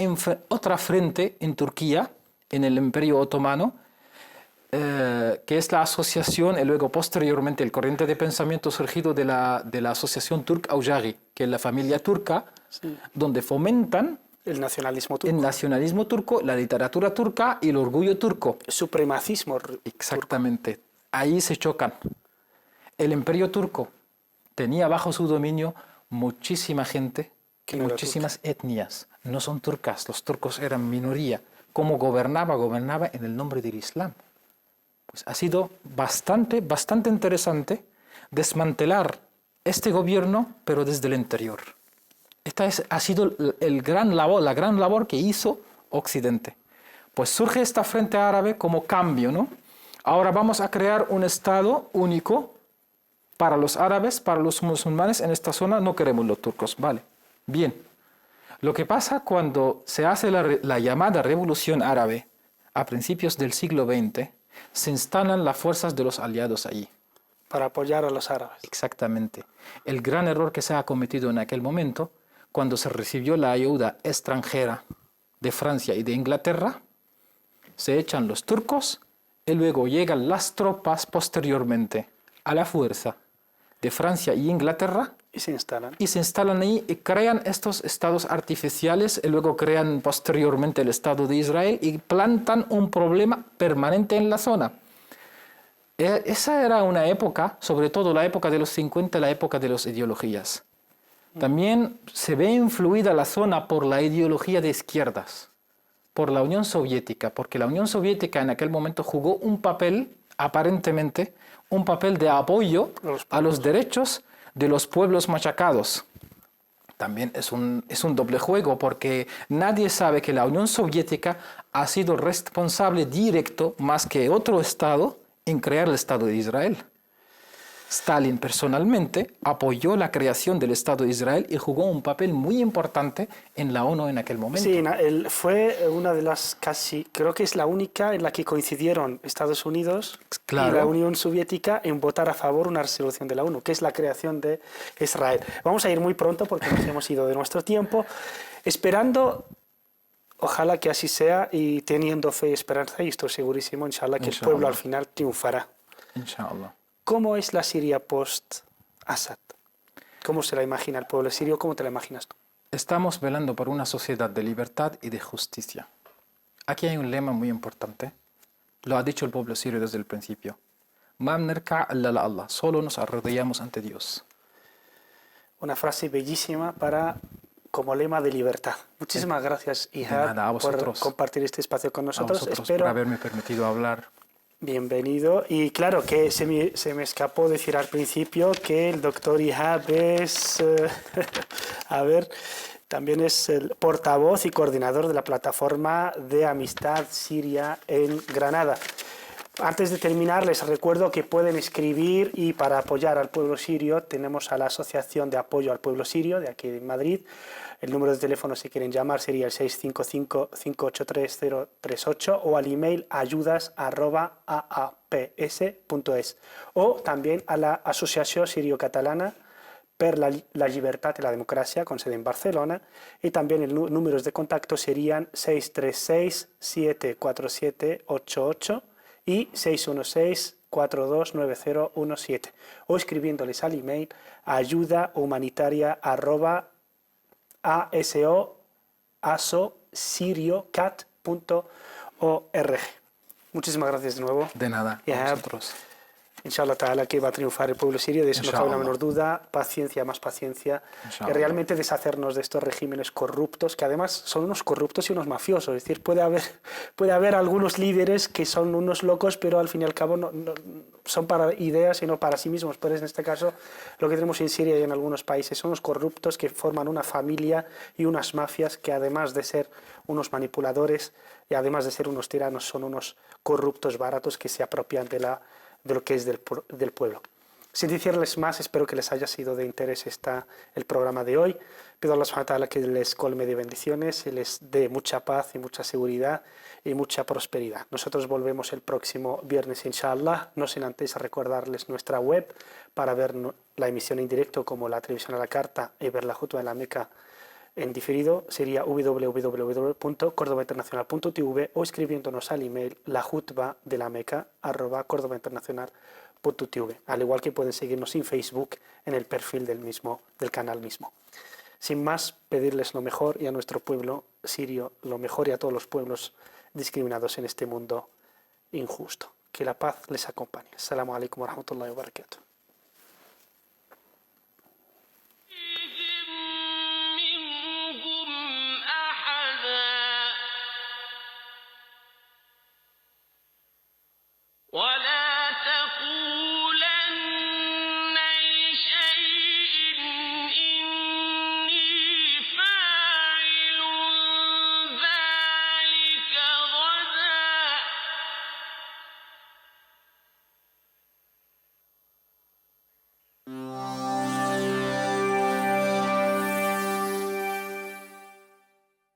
otra frente en Turquía, en el Imperio Otomano, que es la asociación y luego posteriormente el corriente de pensamiento surgido de la asociación Turk-Aujari, que es la familia turca, Sí. donde fomentan El nacionalismo turco. el nacionalismo turco, la literatura turca y el orgullo turco. Supremacismo Exactamente. Ahí se chocan. El imperio turco tenía bajo su dominio muchísima gente, Que no era muchísimas etnias. No son turcas, los turcos eran minoría. ¿Cómo gobernaba? Gobernaba en el nombre del Islam. Pues ha sido bastante interesante desmantelar este gobierno, pero desde el interior. Esta ha sido la gran labor que hizo Occidente. Pues surge esta frente árabe como cambio, ¿no? Ahora vamos a crear un Estado único para los árabes, para los musulmanes en esta zona, no queremos los turcos, vale. Bien. Lo que pasa cuando se hace la llamada Revolución Árabe a principios del siglo XX, se instalan las fuerzas de los aliados allí. para apoyar a los árabes. Exactamente. El gran error que se ha cometido en aquel momento, cuando se recibió la ayuda extranjera de Francia y de Inglaterra, se echan los turcos y luego llegan las tropas posteriormente a la fuerza de Francia y Inglaterra Y se instalan. y se instalan ahí y crean estos estados artificiales y luego crean posteriormente el Estado de Israel y plantan un problema permanente en la zona. Esa era una época, sobre todo la época de los 50, la época de las ideologías. También se ve influida la zona por la ideología de izquierdas, por la Unión Soviética, porque la Unión Soviética en aquel momento jugó un papel, aparentemente, un papel de apoyo a los derechos de los pueblos machacados. También es un doble juego, porque nadie sabe que la Unión Soviética ha sido responsable directo, más que otro Estado, en crear el Estado de Israel. Stalin personalmente apoyó la creación del Estado de Israel y jugó un papel muy importante en la ONU en aquel momento. Sí, él fue una de las creo que es la única en la que coincidieron Estados Unidos y la Unión Soviética en votar a favor una resolución de la ONU, que es la creación de Israel. Vamos a ir muy pronto porque nos hemos ido de nuestro tiempo, esperando, ojalá que así sea, y teniendo fe y esperanza, y estoy segurísimo, inshallah, que el pueblo al final triunfará. Inshallah. ¿Cómo es la Siria post-Assad? ¿Cómo se la imagina el pueblo sirio? ¿Cómo te la imaginas tú? Estamos velando por una sociedad de libertad y de justicia. Aquí hay un lema muy importante. Lo ha dicho el pueblo sirio desde el principio. Mam nerka illa la Allah. Solo nos arrodillamos ante Dios. Una frase bellísima como lema de libertad. Muchísimas gracias, Ihab, nada, a por vosotros. compartir este espacio con nosotros. A vosotros Espero por haberme permitido hablar. Bienvenido. Y claro que se me escapó decir al principio que el doctor Ihab es, también es el portavoz y coordinador de la plataforma de amistad siria en Granada. Antes de terminar, les recuerdo que pueden escribir y para apoyar al pueblo sirio tenemos a la Asociación de Apoyo al Pueblo Sirio de aquí de Madrid. El número de teléfono, si quieren llamar, sería el 655-583-038 o al email ayudas@aaps.es o también a la Asociación Sirio-Catalana per la Llibertat y la Democracia, con sede en Barcelona, y también el números de contacto serían 636-747-88 y 616-429017 o escribiéndoles al email ayudahumanitaria@asosiriocat.org. Muchísimas gracias de nuevo. De nada, a vosotros. Inshallah ta'ala que va a triunfar el pueblo sirio, de eso no cabe la Inshallah. menor duda. Paciencia, más paciencia. Y Inshallah. realmente deshacernos de estos regímenes corruptos, que además son unos corruptos y unos mafiosos. Es decir, puede haber algunos líderes que son unos locos, pero al fin y al cabo no son para ideas y no para sí mismos. Pero en este caso, lo que tenemos en Siria y en algunos países son unos corruptos que forman una familia y unas mafias que, además de ser unos manipuladores y además de ser unos tiranos, son unos corruptos baratos que se apropian de lo que es del pueblo. Sin decirles más, espero que les haya sido de interés el programa de hoy. Pido a Allah subhanahu wa ta'ala que les colme de bendiciones y les dé mucha paz y mucha seguridad y mucha prosperidad. Nosotros volvemos el próximo viernes, inshallah, no sin antes recordarles nuestra web para ver la emisión en directo como la televisión a la carta y ver la jutba en la Meca en diferido. Sería www.cordobainternacional.tv o escribiéndonos al email lajutba@cordobainternacional.tv, al igual que pueden seguirnos en Facebook en el perfil del canal mismo. Sin más, pedirles lo mejor y a nuestro pueblo sirio lo mejor y a todos los pueblos discriminados en este mundo injusto. Que la paz les acompañe. Assalamu alaikum wa rahmatullahi wa barakatuh.